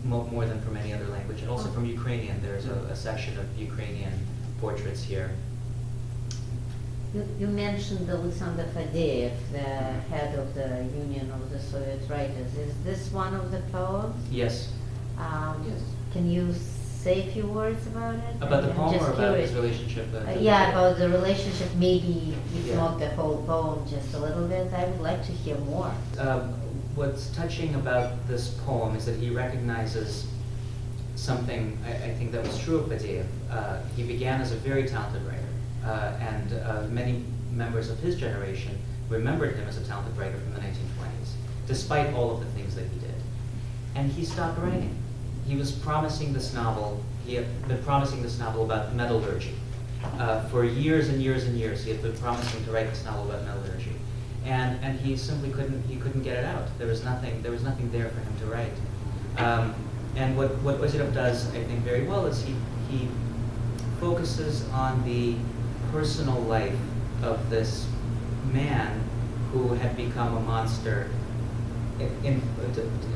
more than from any other language, and also from Ukrainian. There's a section of Ukrainian portraits here. You mentioned Alexander Fadeev, the head of the Union of the Soviet Writers. Is this one of the poems? Yes. Yes. Can you say a few words about it? About the I'm poem just or about curious. his relationship? Yeah, about the relationship, maybe if Yeah. not the whole poem, just a little bit. I would like to hear more. What's touching about this poem is that he recognizes something I think that was true of Fadeev. He began as a very talented writer, and many members of his generation remembered him as a talented writer from the 1920s, despite all of the things that he did. And he stopped writing. He was promising this novel, he had been promising this novel about metallurgy. For years and years and years, he had been promising to write this novel about metallurgy. And he simply couldn't get it out. There was nothing there for him to write. And what Ozerov does, I think, very well is he focuses on the personal life of this man who had become a monster,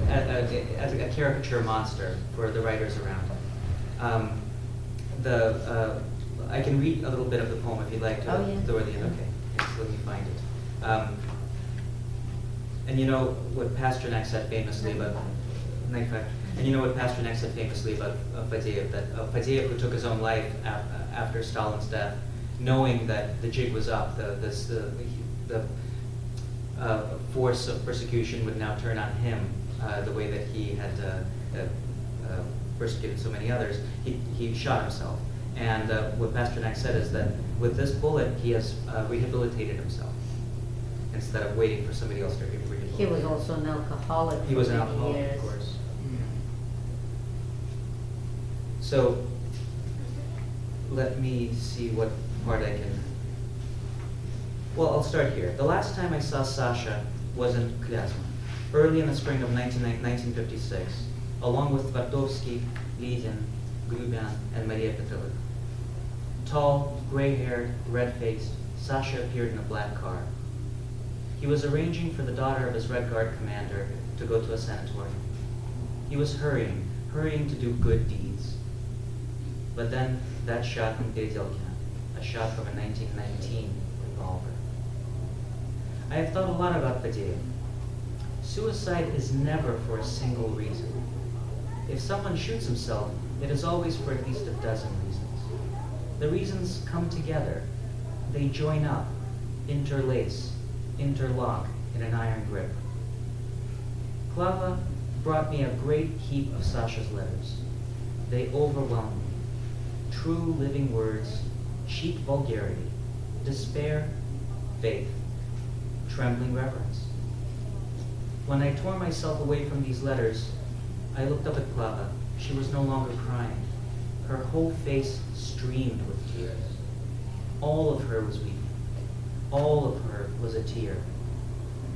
as a caricature monster for the writers around him. I can read a little bit of the poem if you'd like to. Oh, yeah. Toward the end, okay. Just let me find it. And you know what Pasternak said famously about. And you know what Pasternak said famously about Fadeev, that Fadeev, who took his own life after Stalin's death, knowing that the jig was up, the force of persecution would now turn on him, the way that he had persecuted so many others, he shot himself. And what Pasternak said is that with this bullet, he has rehabilitated himself, instead of waiting for somebody else to rehabilitate him. He was also an alcoholic. He was for an many alcoholic, years. of course. So, let me see what part I can... Well, I'll start here. The last time I saw Sasha was in Klyazma, early in the spring of 1956, along with Tvartovsky, Lidin, Grubyan, and Maria Petrovich. Tall, gray-haired, red-faced, Sasha appeared in a black car. He was arranging for the daughter of his Red Guard commander to go to a sanatorium. He was hurrying to do good deeds. But then that shot from Peredelkina, a shot from a 1919 revolver. I have thought a lot about Fadeev. Suicide is never for a single reason. If someone shoots himself, it is always for at least a dozen reasons. The reasons come together. They join up, interlace, interlock in an iron grip. Klava brought me a great heap of Sasha's letters. They overwhelmed me. True living words, cheap vulgarity, despair, faith, trembling reverence. When I tore myself away from these letters, I looked up at Klava. She was no longer crying. Her whole face streamed with tears. All of her was weeping. All of her was a tear.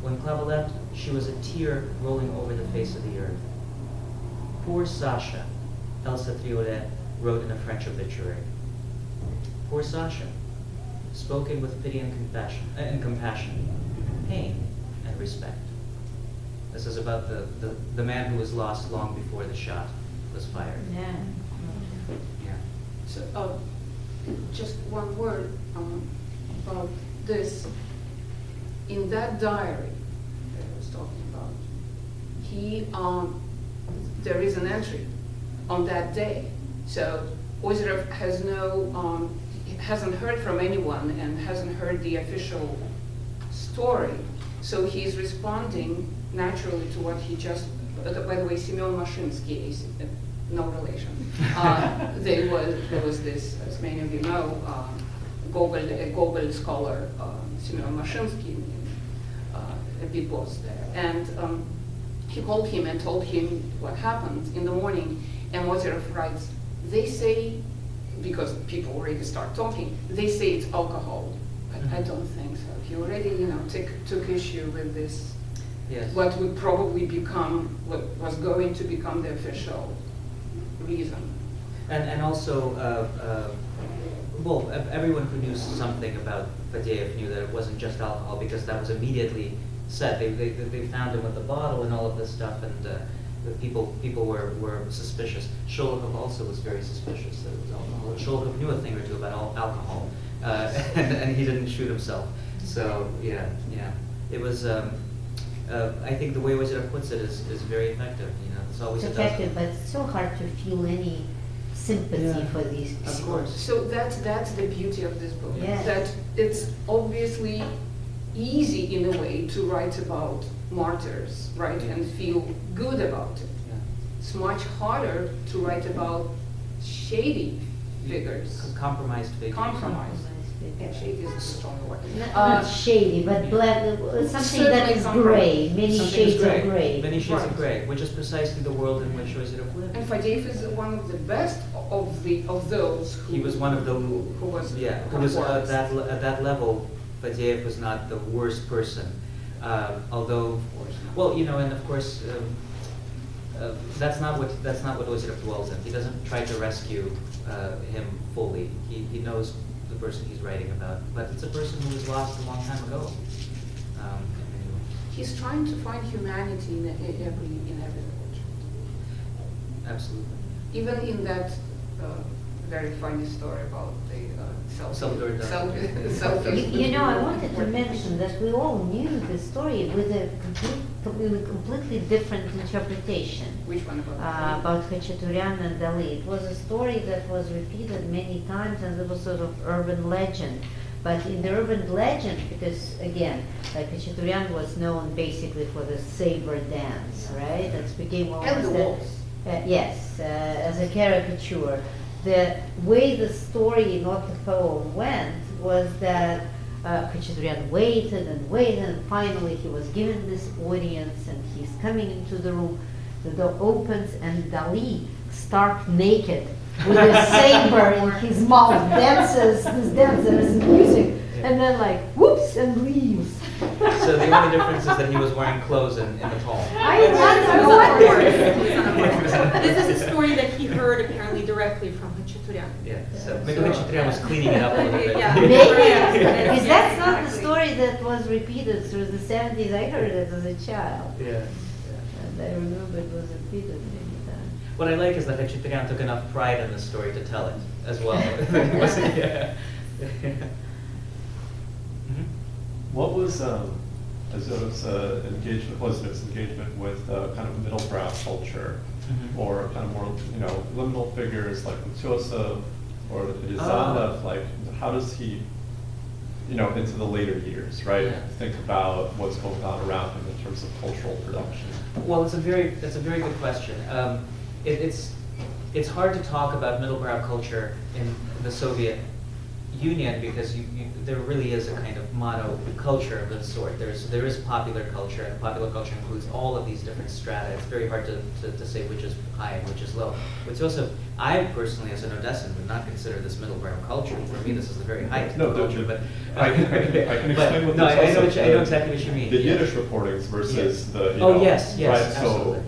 When Klava left, she was a tear rolling over the face of the earth. Poor Sasha, Elsa Triolet wrote in a French obituary. Poor Sasha, spoken with pity and compassion, pain and respect. This is about the man who was lost long before the shot was fired. Yeah. Yeah. So, just one word about this. In that diary that I was talking about, there is an entry on that day. So Ozerov has hasn't heard from anyone and hasn't heard the official story. So he's responding naturally to what he just, by the way, Semyon Mashinski is no relation. There was this, as many of you know, a Gogol scholar, Semyon Mashinski, a big boss there. And he called him and told him what happened in the morning. And Ozerov writes, they say, because people already start talking, they say it's alcohol. But I don't think so. He already, took issue with this Yes. what would probably become, what was going to become the official reason. And also, well, everyone who knew something about Faddeev knew that it wasn't just alcohol, because that was immediately said. They found him with the bottle and all of this stuff, and the people were suspicious. Shostakovich also was very suspicious that it was alcohol. Shostakovich knew a thing or two about alcohol, and he didn't shoot himself. So yeah, it was. I think the way Ozerov puts it is very effective. You know, it's always It's effective, but it's so hard to feel any sympathy for these people. Of course. So that's the beauty of this book. Yes. That it's obviously easy in a way to write about martyrs, right, and feel good about it. Yeah. It's much harder to write about shady figures. Compromised figures. Compromise. And shady is a strong word. Not shady, but black, something that is Certainly gray, many Something shades is of gray. Many shades Right. of gray, which is precisely the world in which Ozerov lived. And Faddeev is one of the best of those who He was one of the who was who was at that level. Faddeev was not the worst person, although, well, you know, and of course, that's not what Ozerov dwells in. He doesn't try to rescue him fully. He knows the person he's writing about, but it's a person who was lost a long time ago. He's trying to find humanity in every village. Absolutely. Even in that very funny story about the You know, I wanted to mention that we all knew the story with a completely different interpretation. Which one about Khachaturian and Dali. It was a story that was repeated many times, and it was sort of urban legend. But in the urban legend, because again, Khachaturian was known basically for the saber dance, right? That became almost and the waltz. Yes, as a caricature. The way the story, not the poem, went was that Khachaturian waited and waited, and finally he was given this audience, and he's coming into the room. The door opens, and Dali, stark naked, with a saber in his mouth, dances this dance, there is music, and then like whoops, and leaves. So the only difference is that he was wearing clothes in the poem. This is a story that he heard apparently directly from Khachaturian. Yeah, so maybe Khachaturian was cleaning it up a little bit. Yeah. Maybe, Yeah. because that's not the story that was repeated through the 70s. I heard it as a child, Yeah. and I remember it was repeated many times. What I like is that Khachaturian took enough pride in the story to tell it as well. It wasn't- yeah. Mhm. What was Ozerov's engagement with kind of middle brow culture, Mhm. or kind of more, you know, liminal figures like Joseph or Rizanov? Like, how does he, you know, into the later years, right? Yeah. Think about what's going on around him in terms of cultural production. Well, that's a very good question. It's hard to talk about middle brow culture in the Soviet Union because there really is a kind of monoculture of this sort. There is popular culture, and popular culture includes all of these different strata. It's very hard to say which is high and which is low. But also, I personally, as an Odessan, would not consider this middle brow culture. For me, this is the very height No, of culture. But I can explain what no, this I also, know exactly what you mean. The yeah. Yiddish reportings versus the, you Oh know, yes, right? absolutely, So,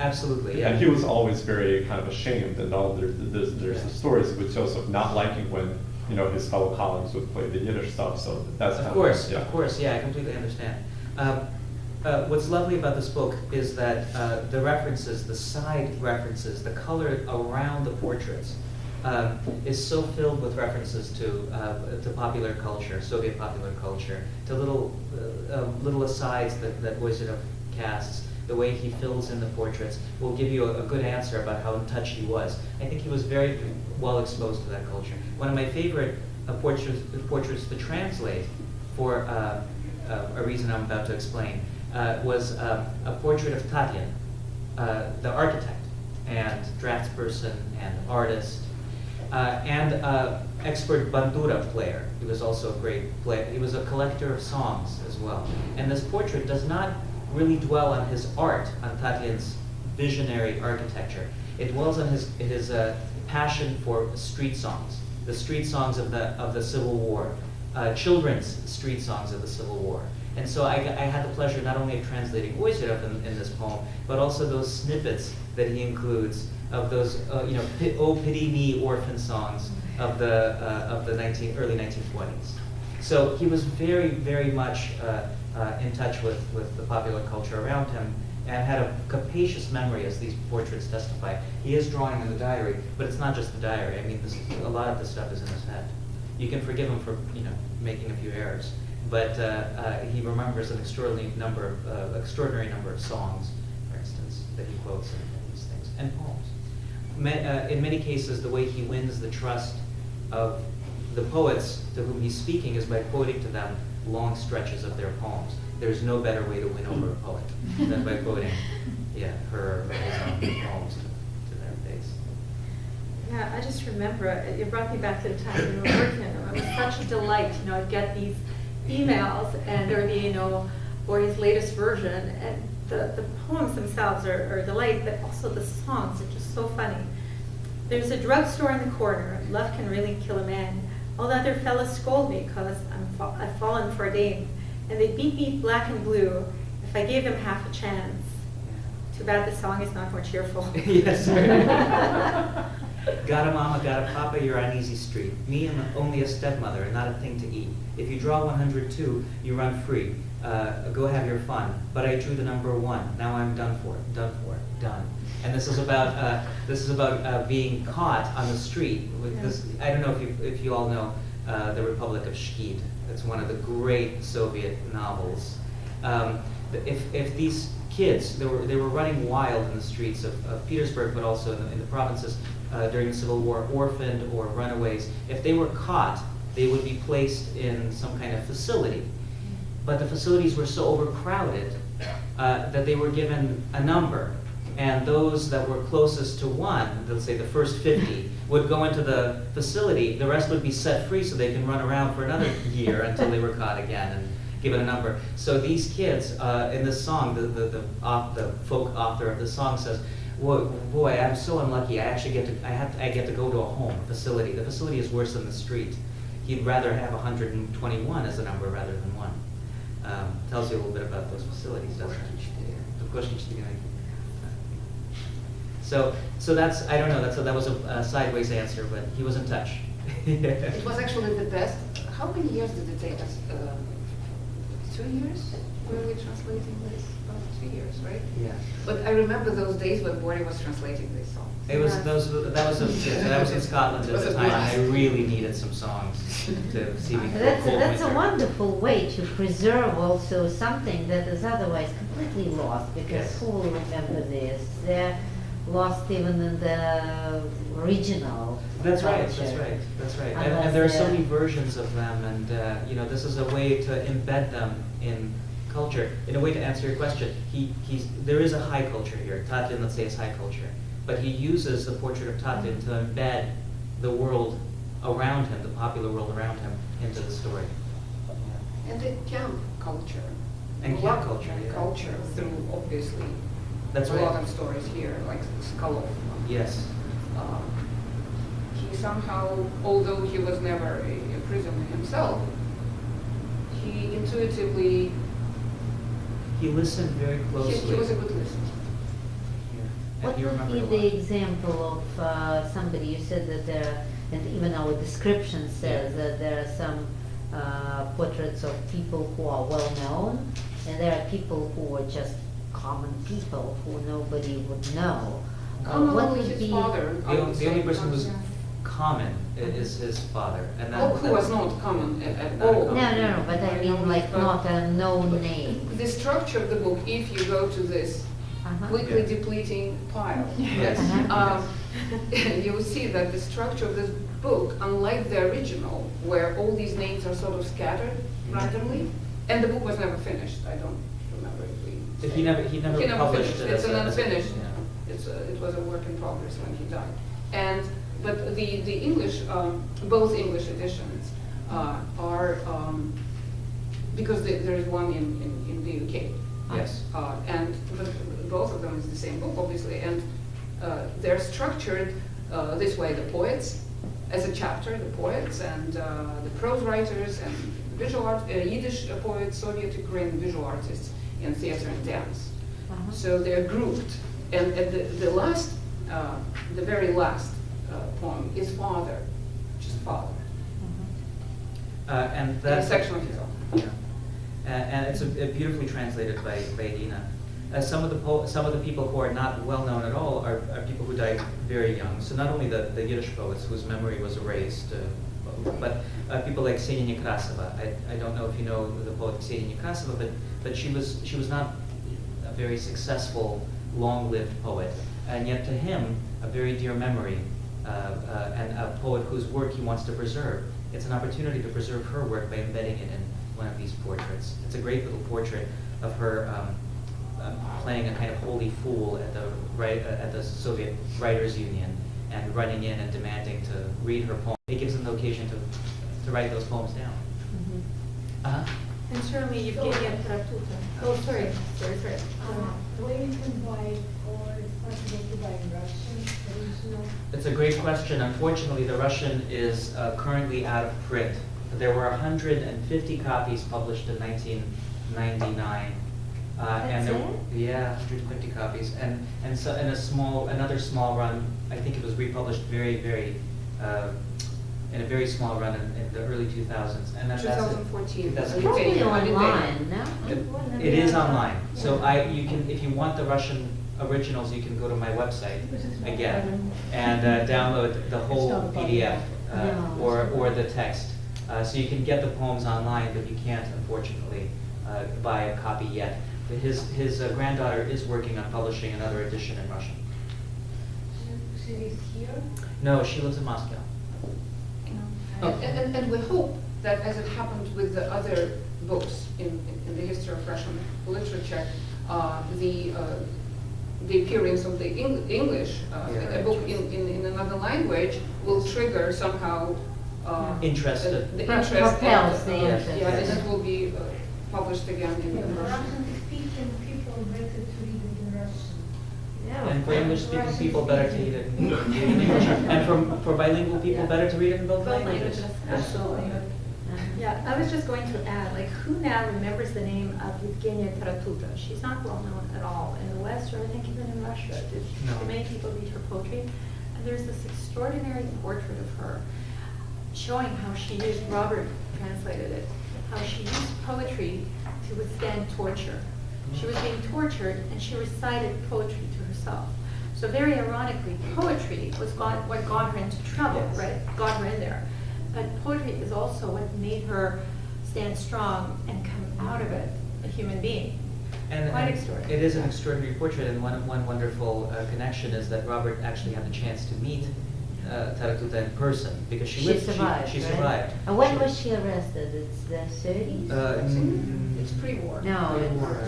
absolutely. Yeah. and he was always very kind of ashamed, and all there's the stories with Joseph not liking when, you know, his fellow colleagues would play the Yiddish stuff. So that's Of kind course, yeah. of course, yeah, I completely understand. What's lovely about this book is that the references, the side references, the color around the portraits is so filled with references to popular culture, Soviet popular culture, to little asides that Ozerov casts. The way he fills in the portraits will give you a good answer about how in touch he was. I think he was very well exposed to that culture. One of my favorite portraits to translate, for a reason I'm about to explain, was a portrait of Tatyan, the architect and draftsperson and artist, and expert bandura player. He was also a great player. He was a collector of songs as well. And this portrait does not really dwell on his art, on Tatyan's visionary architecture. It dwells on his passion for street songs, the street songs of the Civil War, children's street songs of the Civil War. And so I had the pleasure not only of translating Ozerov in this poem, but also those snippets that he includes of those, "Oh Pity Me" orphan songs of the early 1920s. So he was very, very much in touch with the popular culture around him, and had a capacious memory, as these portraits testify. He is drawing in the diary, but it's not just the diary. I mean, a lot of this stuff is in his head. You can forgive him for making a few errors, but he remembers an extraordinary number of songs, for instance, that he quotes in these things, and poems. In many cases, the way he wins the trust of the poets to whom he's speaking is by quoting to them long stretches of their poems. There's no better way to win over a poet than by quoting, her or his own poems to their face. Yeah, I just remember, it brought me back to the time we were working. It was such a delight, I'd get these emails, and there would be, or his latest version, and the poems themselves are a delight, but also the songs are just so funny. There's a drugstore in the corner. Love can really kill a man. All the other fellas scold me because I've fallen for a dame. And they beat me black and blue if I gave them half a chance. Too bad the song is not more cheerful. Yes, sir. Got a mama, got a papa, you're on easy street. Me, I'm only a stepmother and not a thing to eat. If you draw 102, you run free. Go have your fun. But I drew the number 1. Now I'm done for. Done. And this is about being caught on the street with this. I don't know if you all know the Republic of Shkid. It's one of the great Soviet novels. If these kids, they were running wild in the streets of Petersburg, but also in the provinces during the Civil War, orphaned or runaways. If they were caught, they would be placed in some kind of facility. But the facilities were so overcrowded that they were given a number. And those that were closest to 1, let's say the first 50, would go into the facility. The rest would be set free so they can run around for another year until they were caught again and given a number. So these kids, in this song, the folk author of the song says, boy, I'm so unlucky. I get to go to a home, a facility. The facility is worse than the street. He'd rather have 121 as a number rather than 1. Tells you a little bit about those facilities, doesn't it? So that's, I don't know, that was a sideways answer, but he was in touch. It was actually the best. How many years did it take us? 2 years? Were we translating this? About 2 years, right? Yeah. But I remember those days when Boris was translating this song. That was in Scotland at the time, and I really needed some songs to see me. That's a wonderful way to preserve also something that is otherwise completely lost, because who will remember this? They're lost even in the original. That's right. culture. That's right. And there are so many versions of them, and this is a way to embed them in culture. In a way, to answer your question, there is a high culture here. Tatlin, let's say, is high culture, but he uses the portrait of Tatlin to embed the world around him, the popular world around him, into the story. And the camp culture. And camp culture, yeah. Culture through, obviously, That's a right. lot of stories here, like Skolov. Yes. He somehow, although he was never a prisoner himself, he intuitively... He listened very closely. He was a good listener. Yeah. What And he would remembered be a lot. the example of somebody, you said that there, and even our description says that there are some portraits of people who are well known, and there are people who are just common people who nobody would know. What Only would his be father. The only person who's common is his father, and that, who was not common at Not all. common. No, but I mean like not a known name. The structure of the book, if you go to this quickly depleting pile, Yes. you will see that the structure of this book, unlike the original, where all these names are sort of scattered randomly, and the book was never finished. I don't remember if we. He never published finished. it. It's as an a- unfinished. yeah. It was a work in progress when he died, but the English, both English editions are because there is one in the UK. Yes. And both of them is the same book, obviously, and they're structured this way. The poets as a chapter, the poets and the prose writers and visual art, Yiddish poets, Soviet Ukrainian visual artists in theater and dance. So they're grouped. And at the last, the very last poem is Father, just Father. And that's a section of his own. Yeah. And it's beautifully translated by Irina. Some of the people who are not well known at all are people who died very young. So not only the Yiddish poets whose memory was erased, but people like Ksenia Nekrasova. I don't know if you know the poet Ksenia Nekrasova, but she was not a very successful, long-lived poet, and yet to him a very dear memory, and a poet whose work he wants to preserve. It's an opportunity to preserve her work by embedding it in one of these portraits. It's a great little portrait of her playing a kind of holy fool at the Soviet Writers' Union and running in and demanding to read her poem. It gives them the occasion to write those poems down. And certainly Evgenia Taratuta. Oh, sorry. Where you can buy, or it's possible to buy in Russian, original? It's a great question. Unfortunately, the Russian is currently out of print. There were 150 copies published in 1999. And there, yeah, 150 copies, and so another small run. I think it was republished in a very small run in the early 2000s, and then 2014. That's It's probably online, no? It is online. So you can, if you want the Russian originals, you can go to my website again and download the whole PDF or the text. So you can get the poems online, but you can't, unfortunately, buy a copy yet. But his granddaughter is working on publishing another edition in Russian. She is here? No, she lives in Moscow. And we hope that, as it happened with the other books in the history of Russian literature, the appearance of the English, a book in another language, will trigger somehow Interest. the interest. Propels the and, interest. yeah, and it will be published again in Russian. Russian-speaking people better to read it in Russian. And for English-speaking people, better to read it in English. And for bilingual people, better to read it in both languages. Absolutely. Yeah, I was just going to add, like, who now remembers the name of Evgenia Taratuta? She's not well known at all in the West, or I think even in Russia. Did many people read her poetry? And there's this extraordinary portrait of her showing how she used, Robert translated it, how she used poetry to withstand torture. She was being tortured, and she recited poetry to herself. So very ironically, poetry was what got her into trouble, Yes. right? Got her in there. But poetry is also what made her stand strong and come out of it a human being. Quite extraordinary. It is an extraordinary portrait, and one wonderful connection is that Robert actually had the chance to meet Taratuta in person, because she survived. She survived. And when was she arrested? It's the 30s? It's pre-war. No,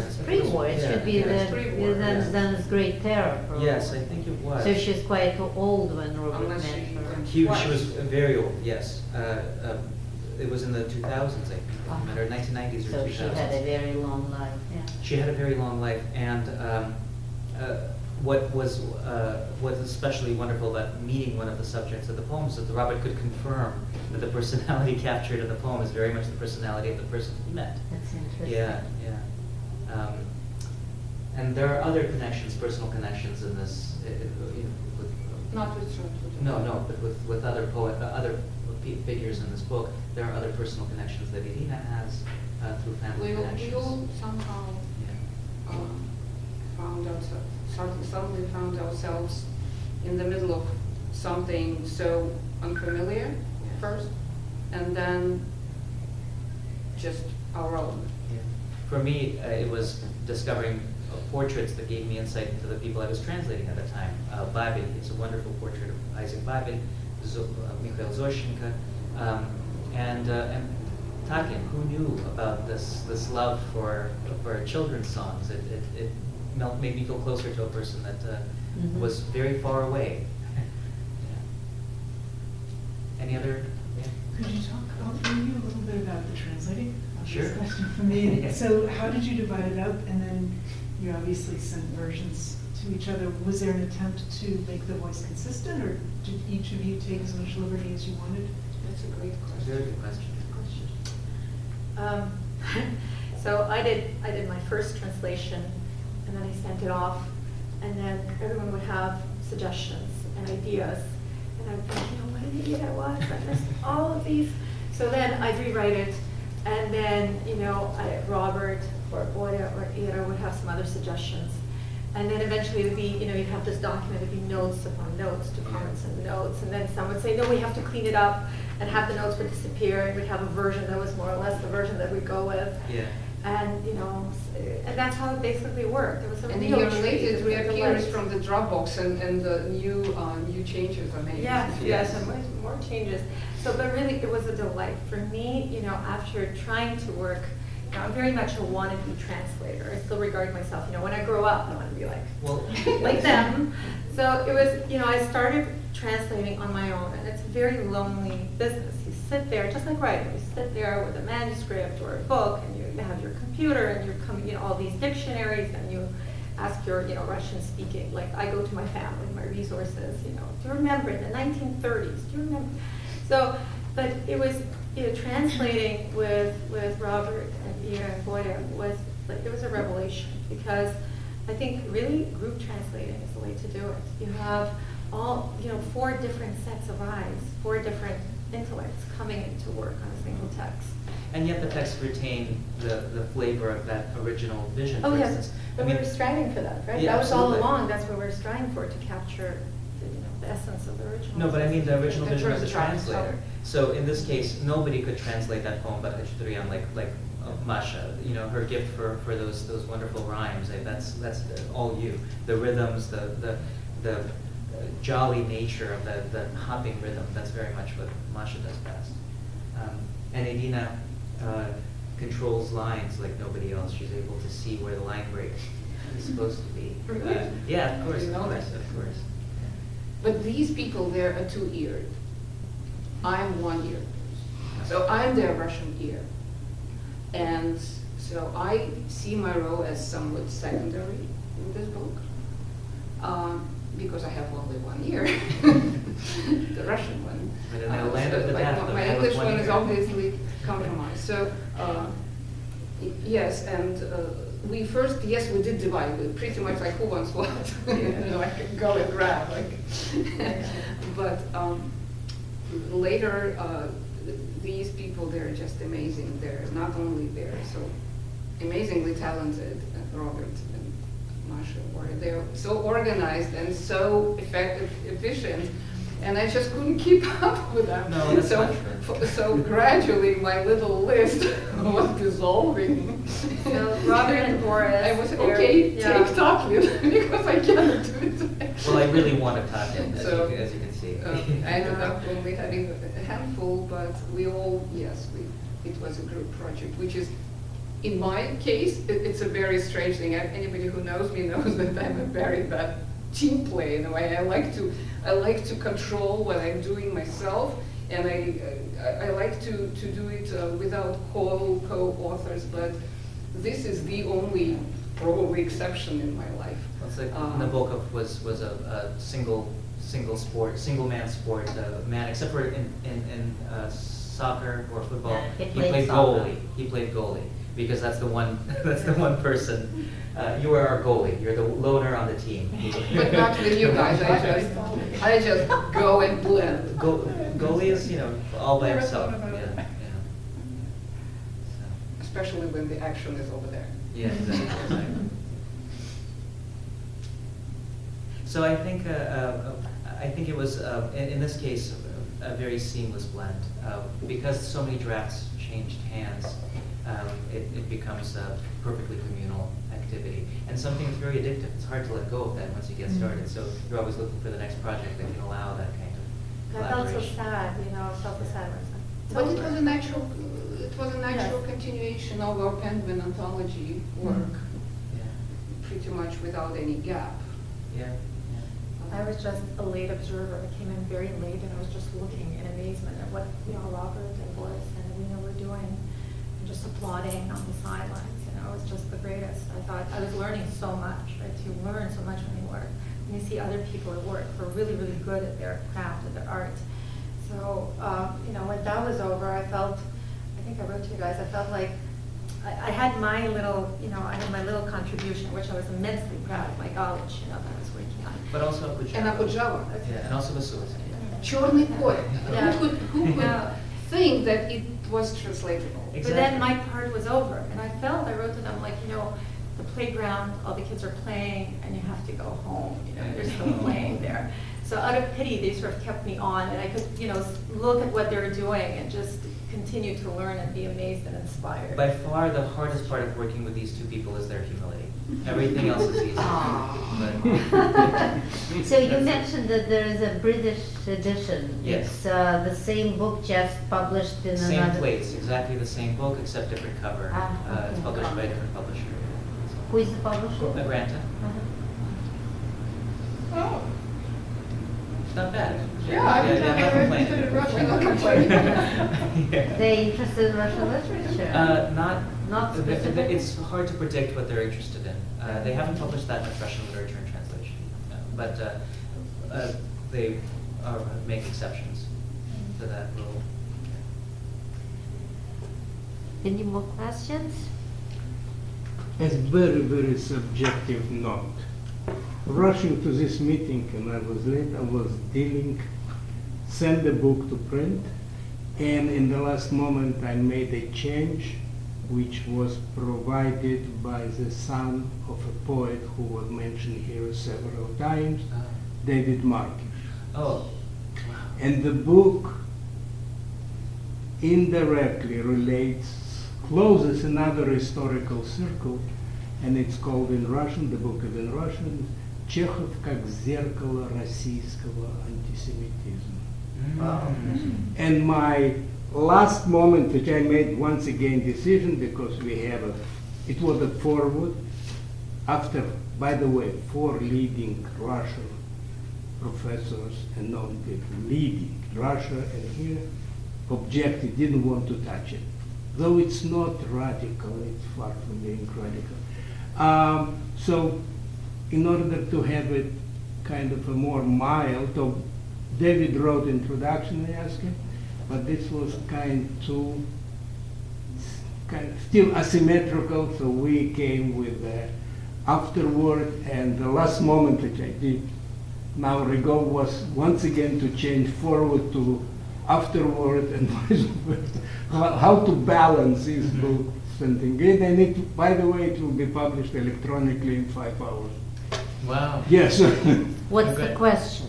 it's pre-war. It should be then it's Great Terror. Probably. Yes, I think it was. So she's quite old when Robert Unless met she her. went She twice. was very old, yes. It was in the 2000s, I think, I met her, 1990s or 2000s. So she had a very long life, yeah. She had a very long life, and what was especially wonderful about meeting one of the subjects of the poem is that Robert could confirm that the personality captured in the poem is very much the personality of the person he met. That's interesting. Yeah. And there are other connections, personal connections in this. Not with Taratuta. No, but with other figures in this book, there are other personal connections that Irina has through family connections. We all somehow suddenly found ourselves in the middle of something so unfamiliar first, and then just our own. Yeah. For me, it was discovering portraits that gave me insight into the people I was translating at the time. Babel is a wonderful portrait of Isaac Babel, Mikhail Zoshenko, and Takin, who knew about this love for children's songs. It made me feel closer to a person that was very far away. Yeah. Any other? Yeah. Could you talk maybe a little bit about the translating? Sure. This question for me. So how did you divide it up? And then you obviously sent versions to each other, was there an attempt to make the voice consistent, or did each of you take as much liberty as you wanted? That's a great question. Very good question. So I did my first translation, and then I sent it off, and then everyone would have suggestions and ideas, and I would think, what an idiot I was, I missed all of these. So then I'd rewrite it, and then, Robert or Boya or Ira would have some other suggestions. And then eventually it would be, you'd have this document, it'd be notes upon notes to comments and notes, and then some would say, no, we have to clean it up, and half the notes would disappear, and we'd have a version that was more or less the version that we'd go with. Yeah. And, and that's how it basically worked. There was a And real years later, treat, it reappears delight. from the Dropbox, and the new changes are made. Yes, and more changes. So, but really, it was a delight. For me, after trying to work, I'm very much a wannabe translator. I still regard myself, when I grow up, I want to be like them. So it was, I started translating on my own, and it's a very lonely business. You sit there, just like writing, you sit there with a manuscript or a book, and you have your computer, and you're coming, all these dictionaries, and you ask your, Russian speaking, like I go to my family, my resources, do you remember in the 1930s, do you remember? So, but it was, translating with Robert and Ira and Boya was, it was a revelation, because I think really group translating is the way to do it. You have all, 4 different sets of eyes, 4 different intellects coming into work on a single text. And yet the text retained the flavor of that original vision, for instance. But we were striving for that, right? Yeah, that was all absolutely. along, that's what we were striving for, to capture the essence of the original. No, but I mean the original The vision of the first draft. translator. So in this case, nobody could translate that poem by Khachaturian like Masha. Her gift for those wonderful rhymes. That's all you. The rhythms, the jolly nature of the hopping rhythm. That's very much what Masha does best. And Irina controls lines like nobody else. She's able to see where the line break is supposed to be. Yeah, of course, You know of that. course. But these people, they're a 2-eared. I'm 1-eared. So I'm their Russian ear. And so I see my role as somewhat secondary in this book, because I have only 1 ear, the Russian one. But in the land of the deaf, the my man with English one one is ear. obviously compromised. So yes, and we did divide it, pretty much like who wants what. I can go and grab, but later, these people, they're just amazing. They're not only so amazingly talented, Robert and Masha, they're so organized and so effective, efficient, and I just couldn't keep up with them. No, that's not true. So gradually my little list was dissolving. So Robert and Boris. I was take talking because I cannot do it. Well, I really want to talk him, as you can see. I ended up only having a handful, but we all, it was a group project, which is, in my case, it's a very strange thing. Anybody who knows me knows that I'm a very bad team play in a way. I like to control what I'm doing myself, and I like to do it without co-authors, but this is the only probably exception in my life. It's like Nabokov was a single man sport, man, except for in soccer or football, Yeah, he played goalie. He played goalie because that's the one person. You are our goalie. You're the loner on the team. But not with you guys. I just go and blend. Goalie is all by Never himself. thought about it. So. Especially when the action is over there. Yeah, exactly. So I think it was in this case a very seamless blend because so many drafts changed hands. It becomes a perfectly communal activity, and something that's very addictive. It's hard to let go of that once you get started. So you're always looking for the next project that can allow that kind of I felt so collaboration. sad, I felt so sad when I was But like, it was a natural continuation of our Penguin anthology work, pretty much without any gap. Yeah. I was just a late observer. I came in very late, and I was just looking in amazement at what Robert and Boris and Irina were doing, and just applauding on the sidelines. It was just the greatest. I thought I was learning so much, right? You learn so much when you work. And you see other people at work who are really, really good at their craft, at their art. So, when that was over, I think I wrote to you guys, I felt like I had my little, I had my little contribution, which I was immensely proud of my college, that I was working on. But also Akutjava. And Akutjava. Yeah, and also Vasilica. Черный поэт. Yeah. Who could think that it was translatable? But then my part was over, and I wrote to them like, the playground, all the kids are playing, and you have to go home, they're still playing there. So out of pity, they sort of kept me on, and I could, look at what they were doing and just continue to learn and be amazed and inspired. By far, the hardest part of working with these two people is their humility. Everything else is easy. But So you mentioned that there is a British edition. Yes. It's the same book, just published in same another... place, exactly the same book, except different cover. It's Okay. published by a different publisher. Who is the publisher? Granta. Oh, It's not bad. yeah, I'm not complaining. interested in Russian. No complaining. Yeah. They're interested in Russian literature? Not specifically? it's hard to predict what they're interested in. They haven't published that much Russian literature in translation, but they make exceptions to that rule. Any more questions? As very, very subjective note. Rushing to this meeting, and I was late, I was sent the book to print, and in the last moment I made a change which was provided by the son of a poet who was mentioned here several times, David Markish. Oh, And the book indirectly closes another historical circle, and it's called in Russian, the book is in Russian, Чехов как зеркало российского антисемитизма. And my last moment, which I made once again decision, because it was a foreword, after, by the way, 4 leading Russian professors and known people leading Russia and here objected, didn't want to touch it. Though it's not radical, it's far from being radical. So in order to have it kind of a more mild, so David wrote introduction, I asked him, but this was kind of still asymmetrical, so we came with the afterword, and the last moment which I did now ago was once again to change forward to afterward and how to balance these books and things. And it, by the way, it will be published electronically in 5 hours. wow. Yes. What's the question?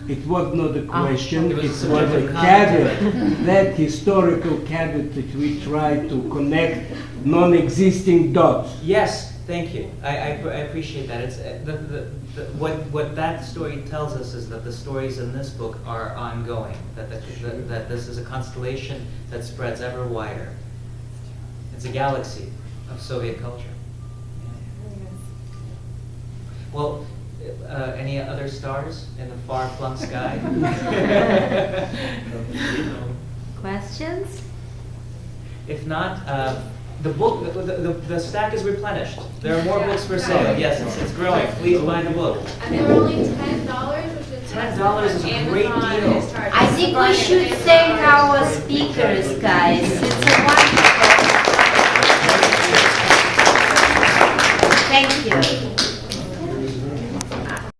It was not a question, It it was was a a subjective caveat, that historical caveat that we try to connect non-existing dots. Yes, thank you. I appreciate that. It's what that story tells us is that the stories in this book are ongoing. That this is a constellation that spreads ever wider. It's a galaxy of Soviet culture. Yeah. Well, any other stars in the far-flung sky? Questions? If not, the book, the stack is replenished. There are more books for sale. Yes, it's growing. Please buy the book. And they were only $10, which is $10 is a great Amazon deal. is charging. I think we should thank our speakers, guys. It's a wonderful. Thank you.